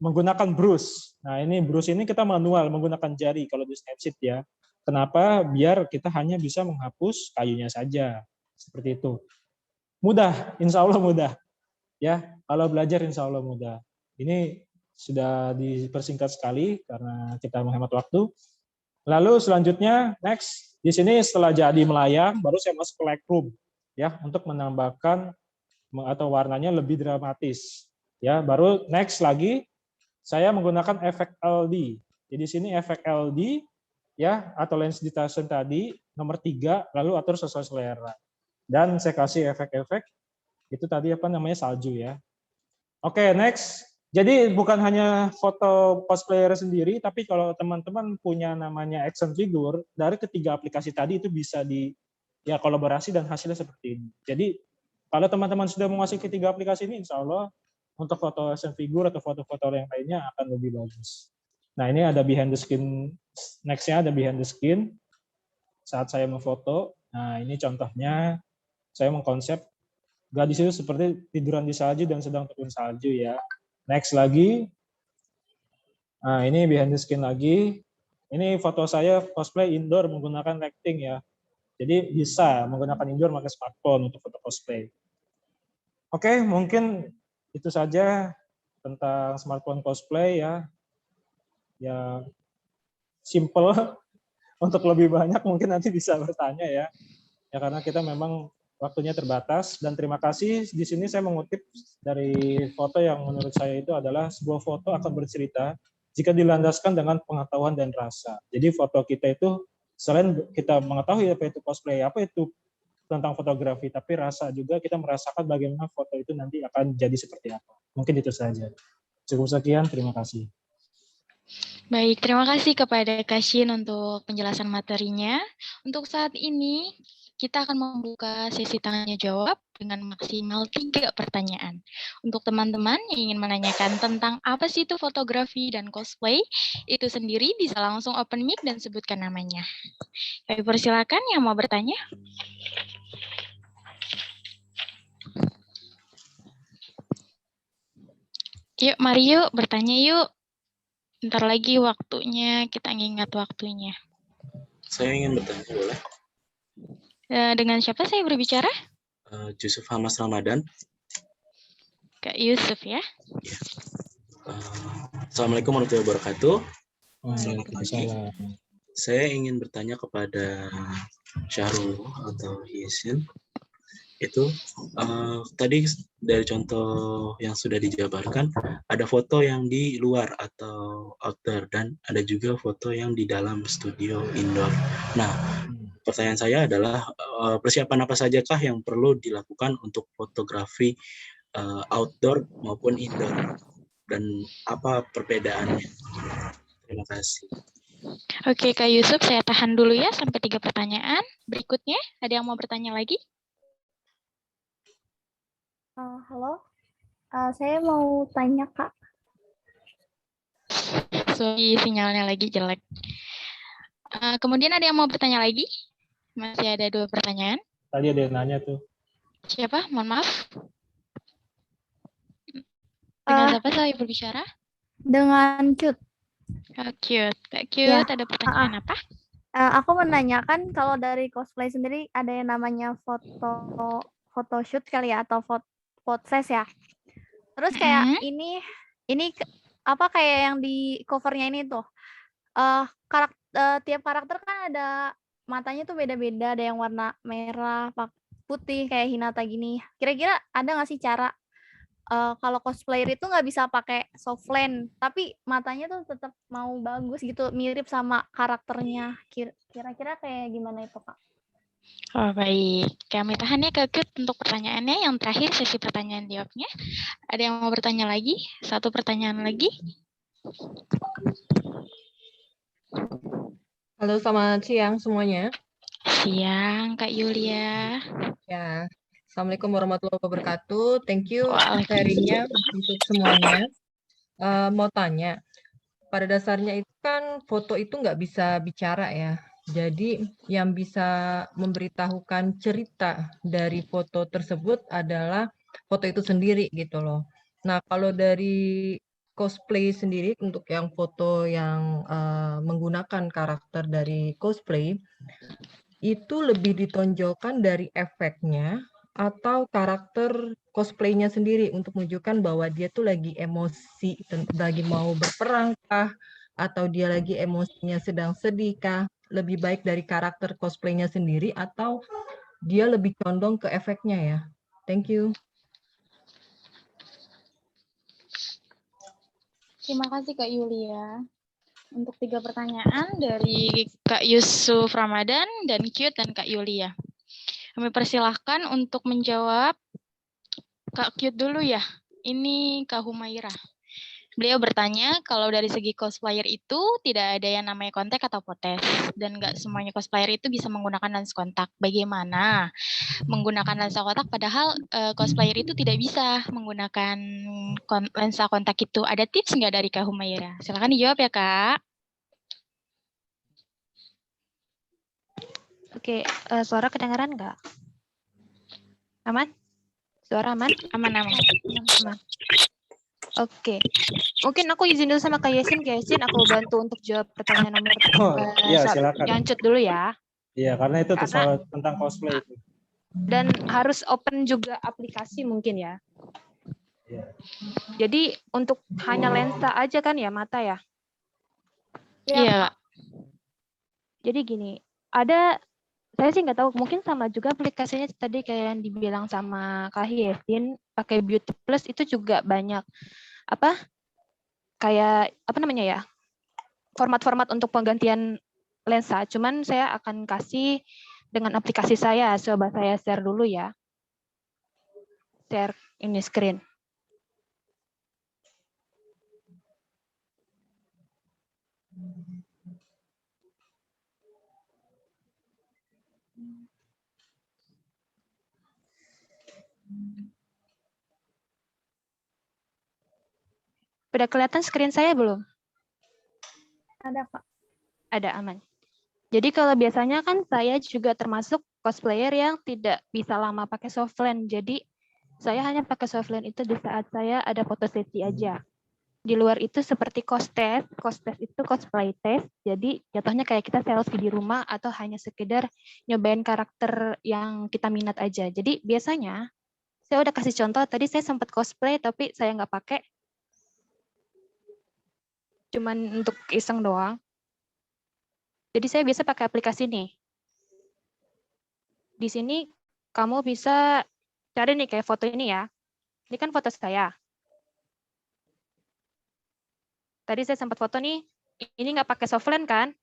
menggunakan brush. Nah, ini brush ini kita manual menggunakan jari kalau di Snapseed ya. Kenapa? Biar kita hanya bisa menghapus kayunya saja. Seperti itu. Mudah, insya Allah mudah. Ya, kalau belajar insya Allah mudah. Ini sudah dipersingkat sekali karena kita menghemat waktu. Lalu selanjutnya, next. Di sini setelah jadi melayang, baru saya masuk ke Lightroom. Ya, untuk menambahkan atau warnanya lebih dramatis. Ya, baru next lagi, saya menggunakan efek LD. Jadi di sini efek LD, ya, atau lens detection tadi, nomor 3, lalu atur sesuai selera. Dan saya kasih efek-efek, itu tadi apa namanya, salju ya. Oke, next. Jadi bukan hanya foto cosplayer sendiri, tapi kalau teman-teman punya namanya action figure, dari ketiga aplikasi tadi itu bisa ya kolaborasi dan hasilnya seperti ini. Jadi kalau teman-teman sudah menguasai ketiga aplikasi ini, insya Allah untuk foto action figure atau foto-foto yang lainnya akan lebih bagus. Nah, ini ada behind the skin, next-nya ada behind the skin saat saya memfoto. Nah, ini contohnya saya mengkonsep gadis itu seperti tiduran di salju dan sedang turun salju ya. Next lagi. Nah, ini behind the skin lagi. Ini foto saya cosplay indoor menggunakan lighting ya. Jadi bisa menggunakan indoor pakai smartphone untuk foto cosplay. Oke, mungkin itu saja tentang smartphone cosplay ya. Ya simple. Untuk lebih banyak mungkin nanti bisa bertanya ya. Ya karena kita memang waktunya terbatas, dan terima kasih. Di sini saya mengutip dari foto yang menurut saya itu adalah sebuah foto akan bercerita jika dilandaskan dengan pengetahuan dan rasa. Jadi foto kita itu selain kita mengetahui apa itu cosplay, apa itu tentang fotografi, tapi rasa juga kita merasakan bagaimana foto itu nanti akan jadi seperti apa. Mungkin itu saja. Cukup sekian, terima kasih. Baik, terima kasih kepada Kak Shin untuk penjelasan materinya. Untuk saat ini, kita akan membuka sesi tanya jawab dengan maksimal 3 pertanyaan. Untuk teman-teman yang ingin menanyakan tentang apa sih itu fotografi dan cosplay, itu sendiri bisa langsung open mic dan sebutkan namanya. Kami persilakan yang mau bertanya. Yuk, mari yuk, bertanya yuk. Bentar lagi waktunya, kita ingat waktunya. Saya ingin bertanya, boleh? Dengan siapa saya berbicara? Yusuf Hamas Ramadan. Kak Yusuf ya. Ya. Assalamualaikum warahmatullahi wabarakatuh. Waalaikumsalam. Saya ingin bertanya kepada Syahrul atau Yasin. Itu tadi dari contoh yang sudah dijabarkan, ada foto yang di luar atau outdoor, dan ada juga foto yang di dalam studio indoor. Nah, pertanyaan saya adalah persiapan apa sajakah yang perlu dilakukan untuk fotografi outdoor maupun indoor, dan apa perbedaannya? Terima kasih. Oke, Kak Yusuf, saya tahan dulu ya sampai 3 pertanyaan. Berikutnya, ada yang mau bertanya lagi? Halo, saya mau tanya Kak. Sorry, sinyalnya lagi jelek. Kemudian ada yang mau bertanya lagi? Masih ada 2 pertanyaan. Tadi ada yang nanya tuh. Siapa? Mohon maaf. Dengan siapa saya berbicara? Dengan Cut. Kak Cute. Kak Cute, Ya. ada pertanyaan apa? Aku menanyakan kalau dari cosplay sendiri ada yang namanya photoshoot kali ya, atau photosess ya. Terus kayak ini apa kayak yang di covernya ini tuh. Tiap karakter kan ada matanya tuh beda-beda, ada yang warna merah, putih kayak Hinata gini. Kira-kira ada nggak sih cara kalau cosplayer itu nggak bisa pakai soft lens, tapi matanya tuh tetap mau bagus gitu, mirip sama karakternya. Kira-kira kayak gimana itu, Kak? Oh, baik. Kami tahan ya, Kak Cute, untuk pertanyaannya. Yang terakhir, sesi pertanyaan jawabnya. Ada yang mau bertanya lagi? 1 pertanyaan lagi. Halo, selamat siang semuanya. Siang, Kak Yulia. Ya, Assalamualaikum warahmatullahi wabarakatuh. Thank you sharingnya untuk semuanya. Mau tanya, pada dasarnya itu kan foto itu nggak bisa bicara ya. Jadi yang bisa memberitahukan cerita dari foto tersebut adalah foto itu sendiri gitu loh. Nah, kalau dari cosplay sendiri untuk yang foto yang menggunakan karakter dari cosplay, itu lebih ditonjolkan dari efeknya atau karakter cosplaynya sendiri untuk menunjukkan bahwa dia tuh lagi emosi, lagi mau berperang kah, atau dia lagi emosinya sedang sedih kah, lebih baik dari karakter cosplaynya sendiri atau dia lebih condong ke efeknya ya. Thank you. Terima kasih Kak Yulia. Untuk 3 pertanyaan dari Kak Yusuf Ramadan dan Kyut dan Kak Yulia. Kami persilahkan untuk menjawab Kak Kyut dulu ya. Ini Kak Humaira. Beliau bertanya kalau dari segi cosplayer itu tidak ada yang namanya kontak atau potes. Dan nggak semuanya cosplayer itu bisa menggunakan lens kontak. Bagaimana menggunakan lensa kontak padahal cosplayer itu tidak bisa menggunakan lensa kontak itu. Ada tips nggak dari Kak Humaira? Silakan dijawab ya Kak. Oke, suara kedengaran nggak? Aman? Suara aman? Aman-aman. Aman. Oke, mungkin aku izin dulu sama Kak Yasin. Kak Yasin, aku bantu untuk jawab pertanyaan nomor Iya, silakan. yang cut dulu ya. Iya, karena itu soal tentang cosplay itu. Dan harus open juga aplikasi mungkin ya. Iya. Jadi untuk hanya lensa aja kan ya, mata ya? Iya. Jadi gini, saya sih nggak tahu, mungkin sama juga aplikasinya tadi kayak yang dibilang sama Kak Yasin, pakai Beauty Plus itu juga banyak kayak format-format untuk penggantian lensa. Cuman saya akan kasih dengan aplikasi saya. Coba saya share dulu ya. Share ini screen. Udah kelihatan screen saya belum? Ada, Pak. Ada, aman. Jadi kalau biasanya kan saya juga termasuk cosplayer yang tidak bisa lama pakai softlens. Jadi saya hanya pakai softlens itu di saat saya ada foto sesi aja. Di luar itu seperti cos-test itu cosplay test. Jadi jatuhnya kayak kita selfie di rumah atau hanya sekedar nyobain karakter yang kita minat aja. Jadi biasanya saya udah kasih contoh, tadi saya sempat cosplay tapi saya nggak pakai. Cuman untuk iseng doang. Jadi saya biasa pakai aplikasi nih. Di sini kamu bisa cari nih kayak foto ini ya. Ini kan foto saya. Tadi saya sempat foto nih. Ini nggak pakai softlens kan?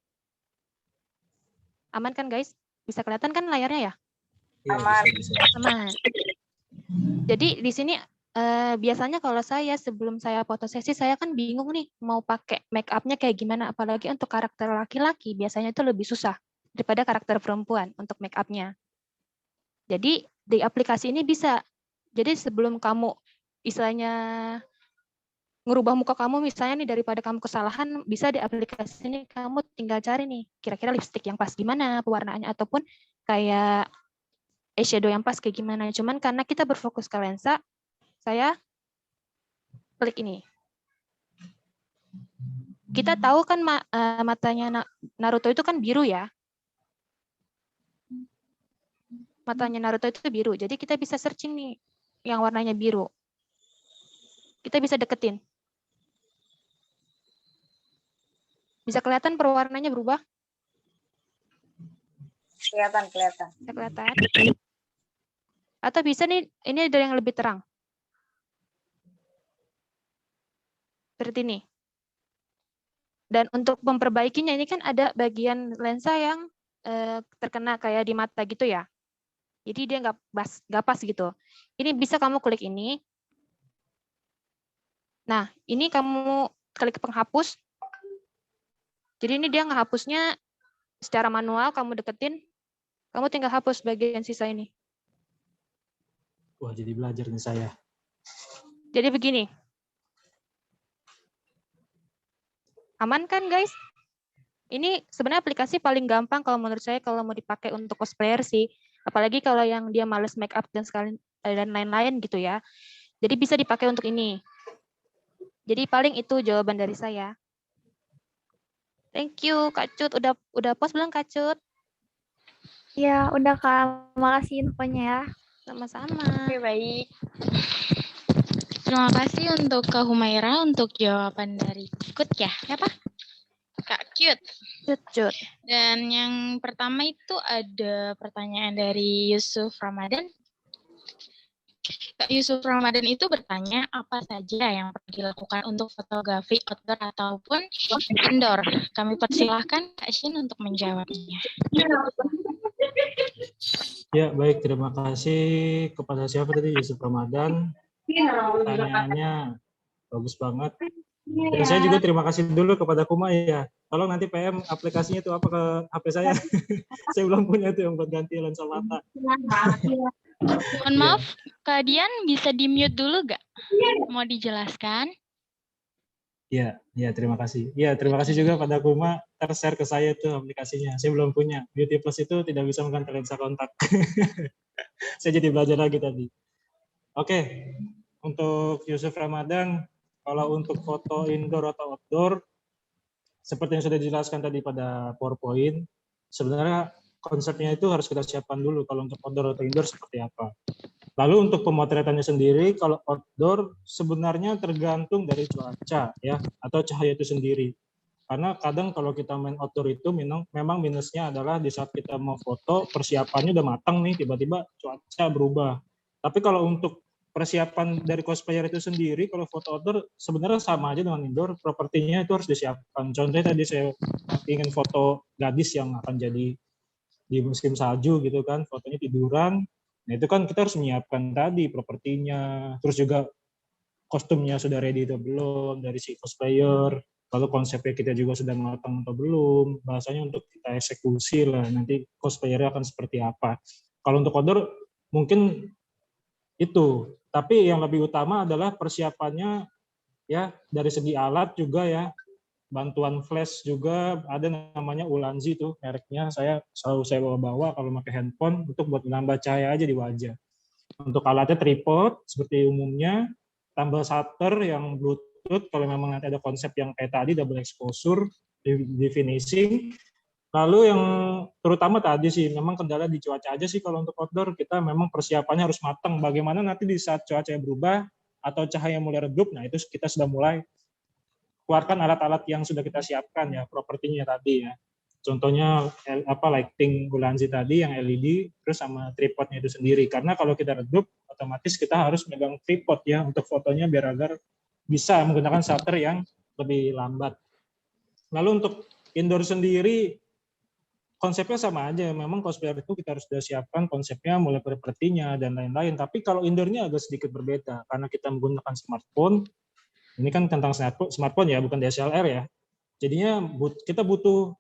Aman kan guys? Bisa kelihatan kan layarnya ya? Aman. Aman. Jadi di sini biasanya kalau saya sebelum saya foto sesi, saya kan bingung nih mau pakai make up-nya kayak gimana, apalagi untuk karakter laki-laki biasanya itu lebih susah daripada karakter perempuan untuk make up-nya. Jadi di aplikasi ini bisa. Jadi sebelum kamu istilahnya ngerubah muka kamu misalnya nih daripada kamu kesalahan, bisa di aplikasi ini kamu tinggal cari nih kira-kira lipstick yang pas gimana pewarnaannya ataupun kayak eyeshadow yang pas kayak gimana. Cuman karena kita berfokus ke lensa, saya klik ini. Kita tahu kan matanya Naruto itu kan biru ya. Matanya Naruto itu biru. Jadi kita bisa searching nih yang warnanya biru. Kita bisa deketin. Bisa kelihatan perwarnanya berubah? Kelihatan. Bisa kelihatan. Atau bisa nih, ini ada yang lebih terang. Seperti ini. Dan untuk memperbaikinya ini kan ada bagian lensa yang terkena kayak di mata gitu ya. Jadi dia nggak pas gitu. Ini bisa kamu klik ini. Nah, ini kamu klik penghapus. Jadi ini dia ngehapusnya secara manual, kamu deketin. Kamu tinggal hapus bagian sisa ini. Wah, jadi belajar nih saya. Jadi begini. Aman kan guys? Ini sebenarnya aplikasi paling gampang kalau menurut saya kalau mau dipakai untuk cosplayer sih. Apalagi kalau yang dia males make up dan lain-lain gitu ya. Jadi bisa dipakai untuk ini. Jadi paling itu jawaban dari saya. Thank you Kak Cut. Udah post belum Kak Cut? Ya, udah Kak. Makasih infonya ya. Sama-sama. Oke, baik. Terima kasih untuk Kak Humaira untuk jawaban dari Kut ya. Siapa? Kak Cute. Cut. Dan yang pertama itu ada pertanyaan dari Yusuf Ramadan. Kak Yusuf Ramadan itu bertanya apa saja yang perlu dilakukan untuk fotografi outdoor ataupun indoor. Kami persilahkan Kak Shin untuk menjawabnya. Ya, baik. Terima kasih kepada siapa tadi? Yusuf Ramadan. Pertanyaannya bagus banget. Dan saya juga terima kasih dulu kepada Kuma ya. Tolong nanti PM aplikasinya itu apa ke HP saya. Saya belum punya itu yang buat ganti lensa mata. Mohon maaf, Kak Dian bisa di-mute dulu nggak? Mau dijelaskan? Ya, terima kasih. Ya, terima kasih juga pada Kuma share ke saya itu aplikasinya. Saya belum punya. Beauty Plus itu tidak bisa mengganti lensa kontak. Saya jadi belajar lagi tadi. Oke, untuk Yusuf Ramadan, kalau untuk foto indoor atau outdoor, seperti yang sudah dijelaskan tadi pada PowerPoint, sebenarnya konsepnya itu harus kita siapkan dulu kalau untuk outdoor atau indoor seperti apa. Lalu untuk pemotretannya sendiri, kalau outdoor sebenarnya tergantung dari cuaca ya atau cahaya itu sendiri. Karena kadang kalau kita main outdoor itu memang minusnya adalah di saat kita mau foto persiapannya udah matang nih, tiba-tiba cuaca berubah. Tapi kalau untuk persiapan dari cosplayer itu sendiri, kalau foto outdoor sebenarnya sama aja dengan indoor, propertinya itu harus disiapkan. Contohnya tadi saya ingin foto gadis yang akan jadi di musim salju gitu kan, fotonya tiduran. Nah itu kan kita harus menyiapkan tadi propertinya, terus juga kostumnya sudah ready atau belum dari si cosplayer, lalu konsepnya kita juga sudah matang atau belum, bahasanya untuk kita eksekusi lah, nanti cosplayernya akan seperti apa. Kalau untuk outdoor mungkin itu, tapi yang lebih utama adalah persiapannya ya dari segi alat juga ya, bantuan flash juga ada namanya Ulanzi tuh mereknya, saya selalu bawa kalau pakai handphone untuk buat menambah cahaya aja di wajah. Untuk alatnya tripod seperti umumnya, tambah shutter yang Bluetooth kalau memang nanti ada konsep yang kayak tadi double exposure di finishing. Lalu yang terutama tadi sih memang kendala di cuaca aja sih kalau untuk outdoor, kita memang persiapannya harus matang. Bagaimana nanti di saat cuaca berubah atau cahaya mulai redup, nah itu kita sudah mulai keluarkan alat-alat yang sudah kita siapkan ya, propertinya tadi ya. Contohnya lighting Ulanzi tadi yang LED, terus sama tripodnya itu sendiri. Karena kalau kita redup, otomatis kita harus megang tripod ya untuk fotonya biar agar bisa menggunakan shutter yang lebih lambat. Lalu untuk indoor sendiri, konsepnya sama aja. Memang cosplayer itu kita harus sudah siapkan konsepnya mulai propertinya dan lain-lain. Tapi kalau indoornya agak sedikit berbeda karena kita menggunakan smartphone. Ini kan tentang smartphone ya, bukan DSLR ya. Jadinya kita butuh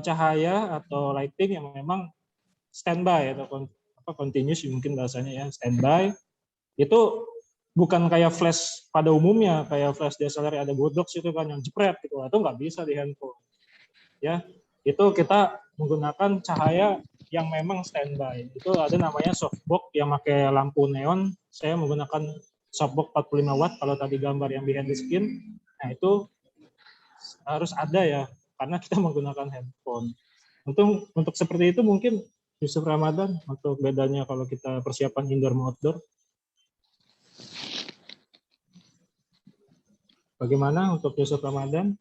cahaya atau lighting yang memang standby atau continuous mungkin bahasanya ya, standby. Itu bukan kayak flash pada umumnya, kayak flash DSLR ada bodox itu kan yang jepret gitu, itu nggak bisa di handphone. Ya, itu kita menggunakan cahaya yang memang standby. Itu ada namanya softbox yang pakai lampu neon. Saya menggunakan softbox 45 watt kalau tadi gambar yang behind the screen. Nah, itu harus ada ya karena kita menggunakan handphone. Untuk seperti itu mungkin Yusuf Ramadan untuk bedanya kalau kita persiapan indoor mau outdoor. Bagaimana untuk Yusuf Ramadan?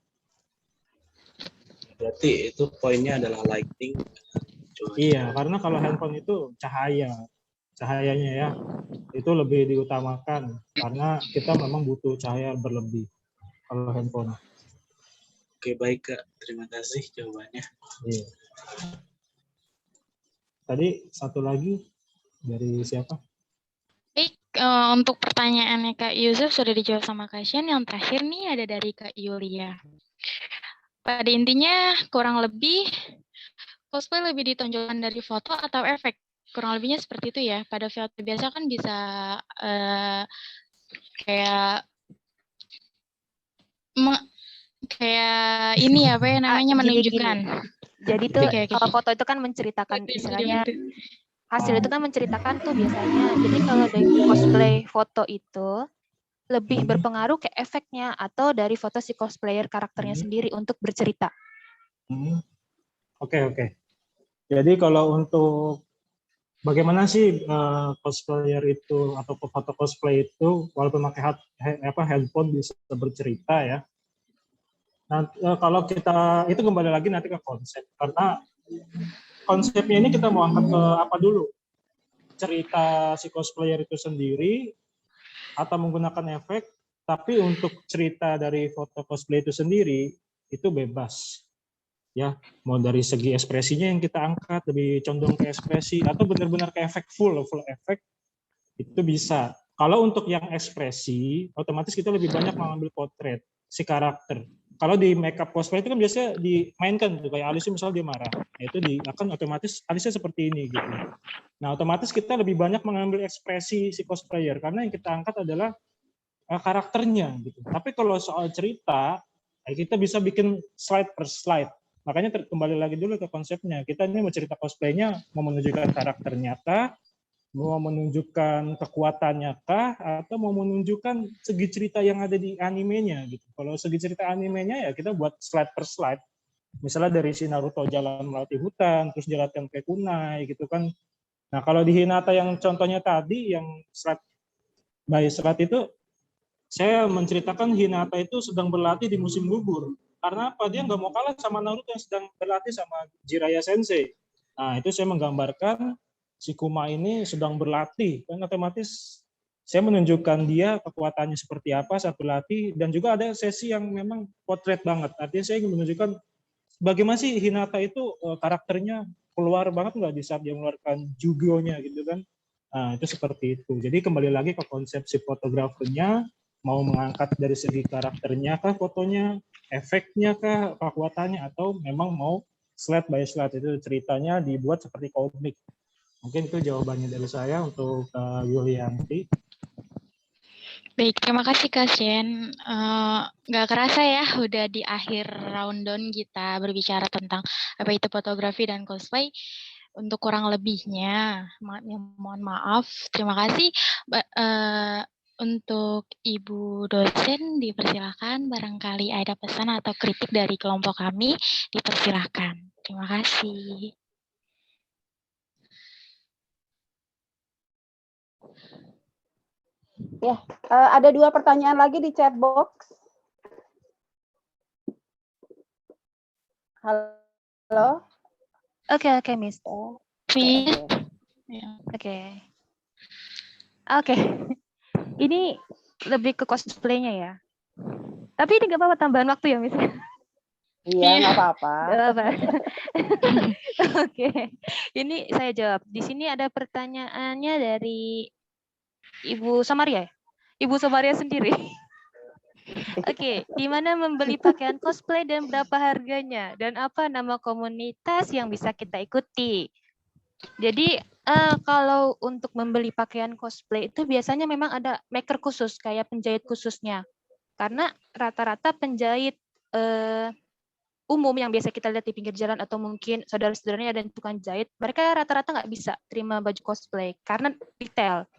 Berarti itu poinnya adalah lighting. Iya, karena kalau handphone itu cahayanya ya itu lebih diutamakan karena kita memang butuh cahaya berlebih kalau handphone. Oke, baik Kak. Terima kasih jawabannya. Iya. Tadi satu lagi dari siapa? Baik, untuk pertanyaannya Kak Yusuf sudah dijawab sama Kak Shen. Yang terakhir nih ada dari Kak Yulia. Pada intinya kurang lebih cosplay lebih ditonjolkan dari foto atau efek. kurang lebihnya seperti itu ya. Pada filter biasa kan bisa kayak kayak ini ya, apa ya namanya, menunjukkan. Jadi tuh kalau foto itu kan menceritakan istilahnya hasil itu kan menceritakan tuh biasanya. Jadi kalau dari cosplay foto itu lebih berpengaruh ke efeknya atau dari foto si cosplayer karakternya sendiri untuk bercerita. Oke. Jadi kalau untuk bagaimana sih cosplayer itu atau foto cosplay itu walaupun pakai handphone bisa bercerita ya. Nah, kalau kita itu kembali lagi nanti ke konsep, karena konsepnya ini kita mau angkat ke apa dulu? Cerita si cosplayer itu sendiri atau menggunakan efek, tapi untuk cerita dari foto cosplay itu sendiri itu bebas. Ya, mau dari segi ekspresinya yang kita angkat lebih condong ke ekspresi atau benar-benar ke efek full efek itu bisa. Kalau untuk yang ekspresi, otomatis kita lebih banyak mengambil potret si karakter. Kalau di makeup cosplay itu kan biasanya dimainkan tuh, kayak Alicia misalnya dia marah, itu akan otomatis Alicia seperti ini gitu. Nah, otomatis kita lebih banyak mengambil ekspresi si cosplayer karena yang kita angkat adalah karakternya gitu. Tapi kalau soal cerita, kita bisa bikin slide per slide. Makanya kembali lagi dulu ke konsepnya. Kita ini mau cerita cosplaynya, mau menunjukkan karakternya kah, mau menunjukkan kekuatannya kah, atau mau menunjukkan segi cerita yang ada di animenya gitu. Kalau segi cerita animenya ya kita buat slide per slide. Misalnya dari si Naruto jalan melewati hutan, terus dia latihan kayak kunai gitu kan. Nah kalau di Hinata yang contohnya tadi, yang slide by slide itu, saya menceritakan Hinata itu sedang berlatih di musim gugur. Karena apa? Dia nggak mau kalah sama Naruto yang sedang berlatih sama Jiraiya Sensei. Nah itu saya menggambarkan si Kuma ini sedang berlatih, kan otomatis saya menunjukkan dia kekuatannya seperti apa saat berlatih, dan juga ada sesi yang memang potret banget. Artinya saya ingin menunjukkan bagaimana sih Hinata itu karakternya keluar banget nggak di saat dia mengeluarkan Jugyo-nya gitu kan. Nah, itu seperti itu. Jadi kembali lagi ke konsep si fotografernya, mau mengangkat dari segi karakternya kah fotonya, efeknya kah, kekuatannya, atau memang mau slide by slide itu ceritanya dibuat seperti komik. Mungkin itu jawabannya dari saya untuk Yulianti. Baik, terima kasih Kak Shen. Nggak kerasa ya, udah di akhir rundown kita berbicara tentang apa itu fotografi dan cosplay. Untuk kurang lebihnya, mohon maaf. Terima kasih. Untuk Ibu dosen, dipersilakan. Barangkali ada pesan atau kritik dari kelompok kami, dipersilakan. Terima kasih. Ya, ada 2 pertanyaan lagi di chat box. Halo? Oke, Miss. Oke. Ini lebih ke cosplaynya ya. Tapi ini nggak apa-apa tambahan waktu ya, Miss. Iya, nggak apa-apa. Oke. Ini saya jawab. Di sini ada pertanyaannya dari Ibu Samaria. Ibu Samaria sendiri. Oke, di mana membeli pakaian cosplay dan berapa harganya? Dan apa nama komunitas yang bisa kita ikuti? Jadi kalau untuk membeli pakaian cosplay itu biasanya memang ada maker khusus, kayak penjahit khususnya. Karena rata-rata penjahit umum yang biasa kita lihat di pinggir jalan atau mungkin saudara-saudaranya ada tukang jahit, mereka rata-rata nggak bisa terima baju cosplay karena detail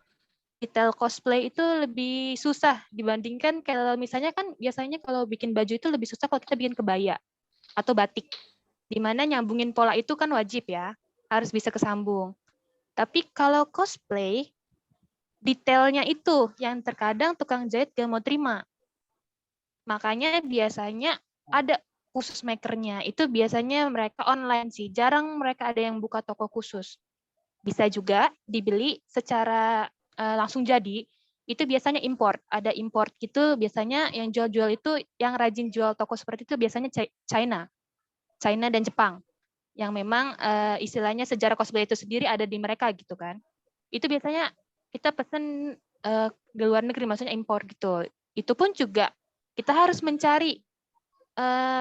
cosplay itu lebih susah dibandingkan kalau misalnya kan biasanya kalau bikin baju itu lebih susah kalau kita bikin kebaya atau batik, dimana nyambungin pola itu kan wajib ya, harus bisa kesambung. Tapi kalau cosplay, detailnya itu yang terkadang tukang jahit gak mau terima. Makanya biasanya ada khusus makernya, itu biasanya mereka online sih, jarang mereka ada yang buka toko khusus. Bisa juga dibeli secara langsung jadi, itu biasanya import. Ada import gitu, biasanya yang jual-jual itu, yang rajin jual toko seperti itu biasanya China dan Jepang. Yang memang istilahnya sejarah cosplay itu sendiri ada di mereka gitu kan. Itu biasanya kita pesen ke luar negeri, maksudnya impor gitu. Itu pun juga kita harus mencari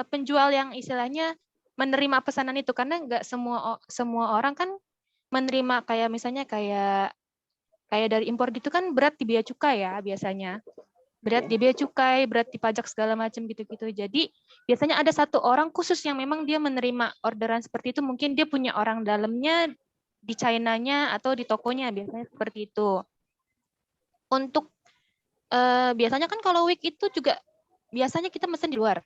penjual yang istilahnya menerima pesanan itu, karena nggak semua orang kan menerima kayak misalnya kayak dari impor gitu kan berat di bea cukai ya biasanya. Berat di bea cukai, berat di pajak segala macam gitu-gitu. Jadi biasanya ada satu orang khusus yang memang dia menerima orderan seperti itu. Mungkin dia punya orang dalamnya di China-nya atau di tokonya, biasanya seperti itu. Untuk biasanya kan kalau wig itu juga biasanya kita mesen di luar.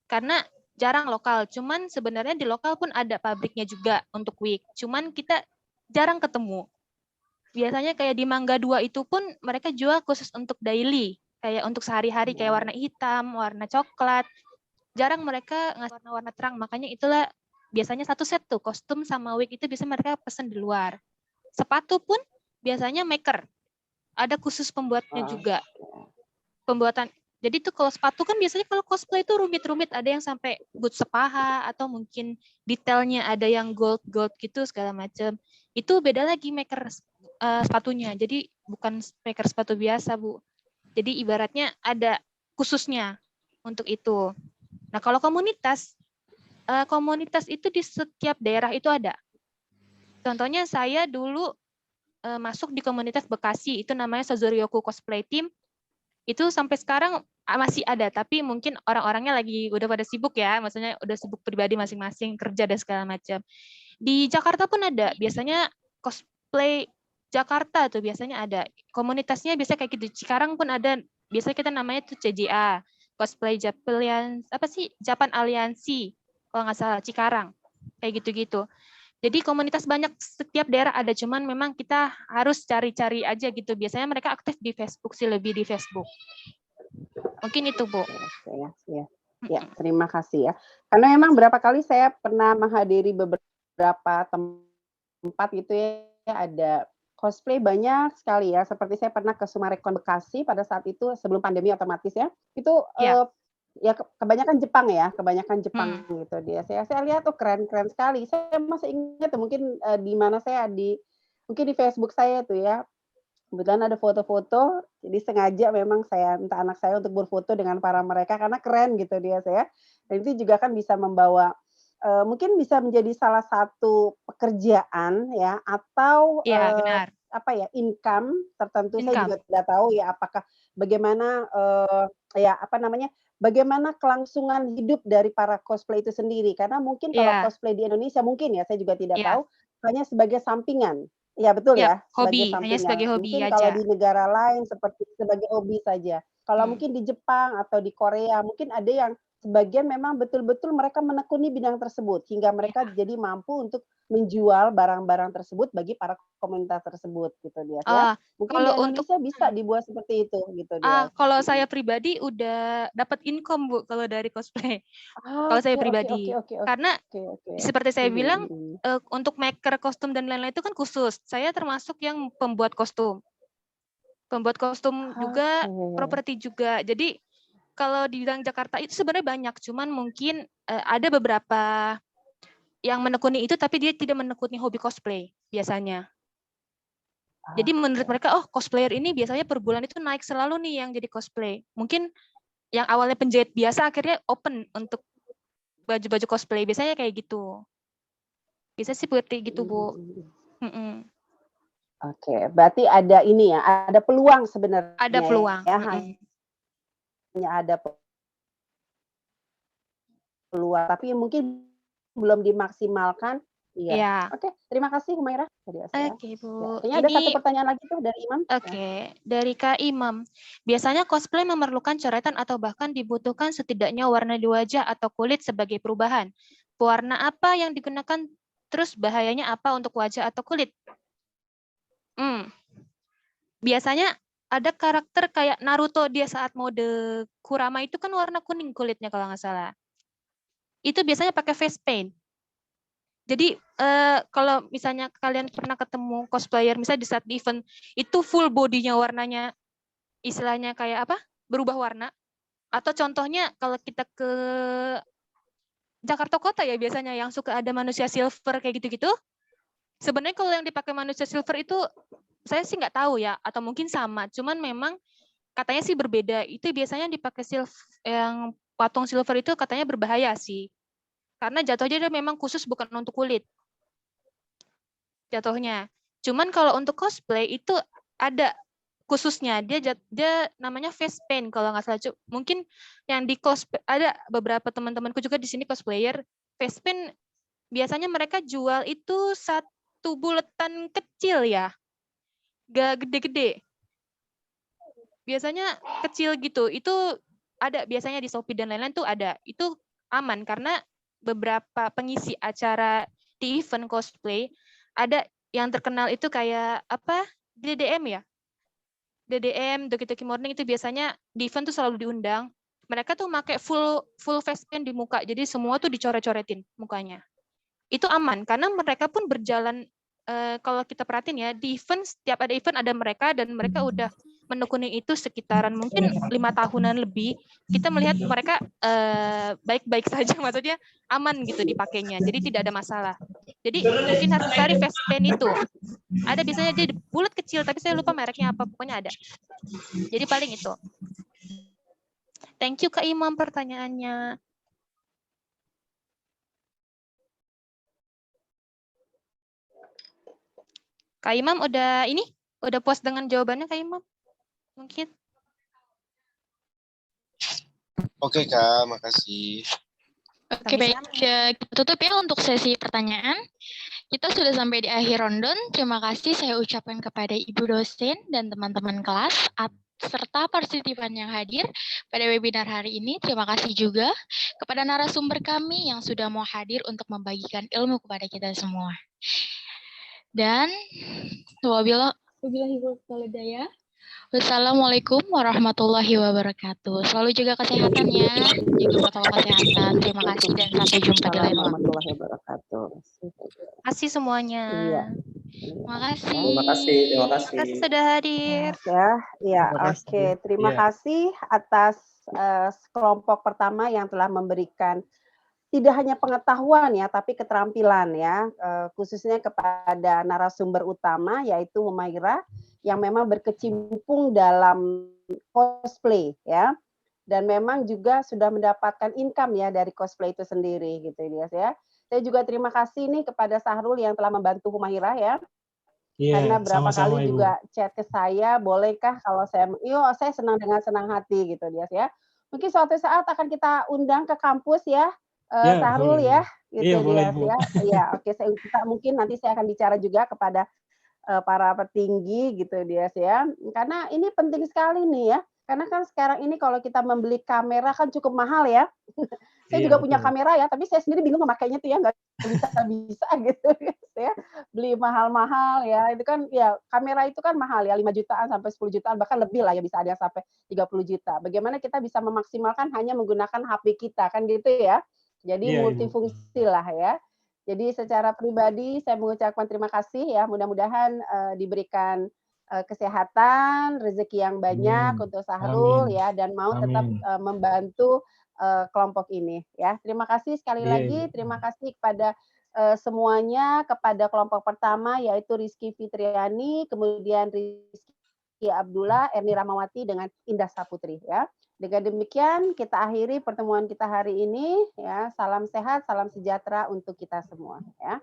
Karena jarang lokal. Cuman sebenarnya di lokal pun ada pabriknya juga untuk wig. Cuman kita jarang ketemu. Biasanya kayak di Mangga 2 itu pun mereka jual khusus untuk daily. Kayak untuk sehari-hari kayak warna hitam, warna coklat. Jarang mereka ngasih warna-warna terang. Makanya itulah biasanya satu set tuh kostum sama wig itu bisa mereka pesen di luar. Sepatu pun biasanya maker. Ada khusus pembuatnya juga. Pembuatan. Jadi tuh kalau sepatu kan biasanya kalau cosplay itu rumit-rumit, ada yang sampai boot sepaha atau mungkin detailnya ada yang gold gitu segala macam. Itu beda lagi maker sepatunya. Jadi bukan maker sepatu biasa, Bu. Jadi ibaratnya ada khususnya untuk itu. Nah, kalau komunitas itu di setiap daerah itu ada. Contohnya saya dulu masuk di komunitas Bekasi, itu namanya Sozoryoku Cosplay Team. Itu sampai sekarang masih ada, tapi mungkin orang-orangnya lagi udah pada sibuk ya, maksudnya udah sibuk pribadi masing-masing, kerja dan segala macam. Di Jakarta pun ada, biasanya cosplay Jakarta tuh biasanya ada. Komunitasnya biasa kayak gitu. Cikarang pun ada, biasanya kita namanya tuh CJA, Cosplay Japan Aliansi, kalau nggak salah, Cikarang. Kayak gitu-gitu. Jadi komunitas banyak, setiap daerah ada, cuman memang kita harus cari-cari aja gitu. Biasanya mereka aktif di Facebook sih, lebih di Facebook. Mungkin itu, Bu. Ya, terima kasih ya. Karena memang berapa kali saya pernah menghadiri beberapa tempat gitu ya, ada cosplay banyak sekali ya. Seperti saya pernah ke Sumarekon Bekasi pada saat itu sebelum pandemi otomatis ya. Itu ya kebanyakan Jepang ya, kebanyakan Jepang gitu dia. Saya lihat tuh keren-keren sekali. Saya masih ingat mungkin di mana saya mungkin di Facebook saya tuh ya. Kebetulan ada foto-foto, jadi sengaja memang saya minta anak saya untuk berfoto dengan para mereka karena keren gitu dia saya. Dan itu juga kan bisa membawa mungkin bisa menjadi salah satu pekerjaan ya atau apa ya income tertentu. Saya juga tidak tahu ya apakah bagaimana bagaimana kelangsungan hidup dari para cosplay itu sendiri, karena mungkin kalau cosplay di Indonesia mungkin ya, saya juga tidak tahu, hanya sebagai sampingan. Ya betul ya, hobi, hanya sebagai hobi mungkin aja. kalau di negara lain seperti sebagai hobi saja. Kalau mungkin di Jepang atau di Korea, mungkin ada yang sebagian memang betul-betul mereka menekuni bidang tersebut, hingga mereka jadi mampu untuk menjual barang-barang tersebut bagi para komunitas tersebut gitu dia ya. Mungkin kalau di Indonesia bisa dibuat seperti itu gitu dia. Kalau saya pribadi udah dapat income, Bu, kalau dari cosplay. Kalau saya pribadi. Karena seperti saya bilang untuk maker kostum dan lain-lain itu kan khusus. Saya termasuk yang pembuat kostum. Pembuat kostum juga, properti juga. Jadi kalau di bidang Jakarta itu sebenarnya banyak, cuman mungkin ada beberapa yang menekuni itu tapi dia tidak menekuni hobi cosplay biasanya. Jadi menurut mereka, oh cosplayer ini biasanya per bulan itu naik selalu nih yang jadi cosplay. Mungkin yang awalnya penjahit biasa akhirnya open untuk baju-baju cosplay. Biasanya kayak gitu. Bisa sih seperti gitu, Bu. Oke, berarti ada ini ya, ada peluang sebenarnya. Ada peluang. Ya, hanya ada peluang, tapi mungkin belum dimaksimalkan. Iya. Oke, terima kasih Humaira. Oke, Bu. Ya, ada satu pertanyaan lagi tuh dari Imam. Oke, dari Kak Imam. Biasanya cosplay memerlukan coretan atau bahkan dibutuhkan setidaknya warna di wajah atau kulit sebagai perubahan. Pewarna apa yang digunakan? Terus bahayanya apa untuk wajah atau kulit? Biasanya ada karakter kayak Naruto, dia saat mode Kurama itu kan warna kuning kulitnya kalau nggak salah. Itu biasanya pakai face paint. Jadi kalau misalnya kalian pernah ketemu cosplayer, misalnya di saat event, itu full bodinya warnanya, istilahnya kayak apa? Berubah warna. Atau contohnya kalau kita ke Jakarta Kota ya biasanya yang suka ada manusia silver kayak gitu-gitu. Sebenarnya kalau yang dipakai manusia silver itu saya sih nggak tahu ya, atau mungkin sama. Cuman memang katanya sih berbeda. Itu biasanya dipakai yang patung silver itu katanya berbahaya sih. Karena jatuhnya dia memang khusus bukan untuk kulit. jatuhnya. Cuman kalau untuk cosplay itu ada khususnya, dia namanya face paint kalau nggak salah. Mungkin yang di cosplay, ada beberapa teman-temanku juga di sini cosplayer, face paint biasanya mereka jual itu satu buletan kecil ya, gak gede-gede. Biasanya kecil gitu, itu ada biasanya di Shopee dan lain-lain tuh ada. Itu aman karena beberapa pengisi acara di event cosplay ada yang terkenal itu kayak apa, DDM ya, DDM, Doki Morning itu biasanya di event tuh selalu diundang. Mereka tuh pakai full face paint di muka, jadi semua tuh dicoret-coretin mukanya. Itu aman karena mereka pun berjalan, kalau kita perhatiin ya, di event, setiap ada event ada mereka, dan mereka udah menekuni itu sekitaran mungkin 5 tahunan lebih. Kita melihat mereka baik-baik saja, maksudnya aman gitu dipakainya, jadi tidak ada masalah. Jadi mungkin harus cari face paint itu. Ada biasanya dia bulat kecil, tapi saya lupa mereknya apa, pokoknya ada. Jadi paling itu. Thank you Kak Imam pertanyaannya. Kak Imam udah puas dengan jawabannya Kak Imam? Mungkin. Oke Kak, makasih. Oke, baik. Kita tutup ya untuk sesi pertanyaan. Kita sudah sampai di akhir rondon. Terima kasih saya ucapkan kepada Ibu dosen dan teman-teman kelas serta partisipan yang hadir pada webinar hari ini. Terima kasih juga kepada narasumber kami yang sudah mau hadir untuk membagikan ilmu kepada kita semua. Dan wabillahi walhidayah. Wassalamualaikum warahmatullahi wabarakatuh. Selalu jaga kesehatan ya, jaga protokol kesehatan. Terima kasih dan sampai jumpa di lain waktu. Warahmatullahi wabarakatuh. Terima kasih semuanya. Iya. Terima kasih. Terima kasih. Terima kasih sudah hadir. Ya, oke. Terima kasih atas kelompok pertama yang telah memberikan tidak hanya pengetahuan ya, tapi keterampilan ya, khususnya kepada narasumber utama yaitu Humaira yang memang berkecimpung dalam cosplay ya, dan memang juga sudah mendapatkan income ya dari cosplay itu sendiri gitu ya. Saya juga terima kasih nih kepada Sahrul yang telah membantu Humaira ya. Karena berapa kali Ibu. juga chat ke saya, bolehkah kalau saya senang dengan senang hati gitu dia ya. Mungkin suatu saat akan kita undang ke kampus ya. Sahrul boleh. ya, gitu Iya, boleh, dia Bu. ya. Iya, oke. Mungkin nanti saya akan bicara juga kepada para petinggi gitu dia ya. Karena ini penting sekali nih ya. Karena kan sekarang ini kalau kita membeli kamera kan cukup mahal ya. Saya juga punya kamera ya, tapi saya sendiri bingung memakainya tuh ya, nggak bisa gitu ya. Beli mahal-mahal ya. Itu kan ya kamera itu kan mahal ya, 5 jutaan sampai 10 jutaan bahkan lebih lah ya, bisa ada yang sampai 30 juta. Bagaimana kita bisa memaksimalkan hanya menggunakan HP kita kan gitu ya. Jadi multifungsi lah ya. Jadi secara pribadi saya mengucapkan terima kasih ya, mudah-mudahan diberikan kesehatan, rezeki yang banyak untuk Sahrul ya, dan mau tetap membantu kelompok ini ya. Terima kasih sekali lagi, terima kasih kepada semuanya, kepada kelompok pertama yaitu Rizky Fitriani, kemudian Rizky Abdullah, Erni Ramawati dengan Indah Saputri ya. Dengan demikian kita akhiri pertemuan kita hari ini ya. Salam sehat, salam sejahtera untuk kita semua ya.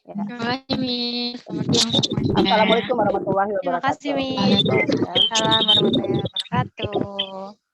Terima kasih Miss. Selamat siang semuanya. Assalamualaikum warahmatullahi wabarakatuh. Terima kasih Miss. Assalamualaikum warahmatullahi wabarakatuh.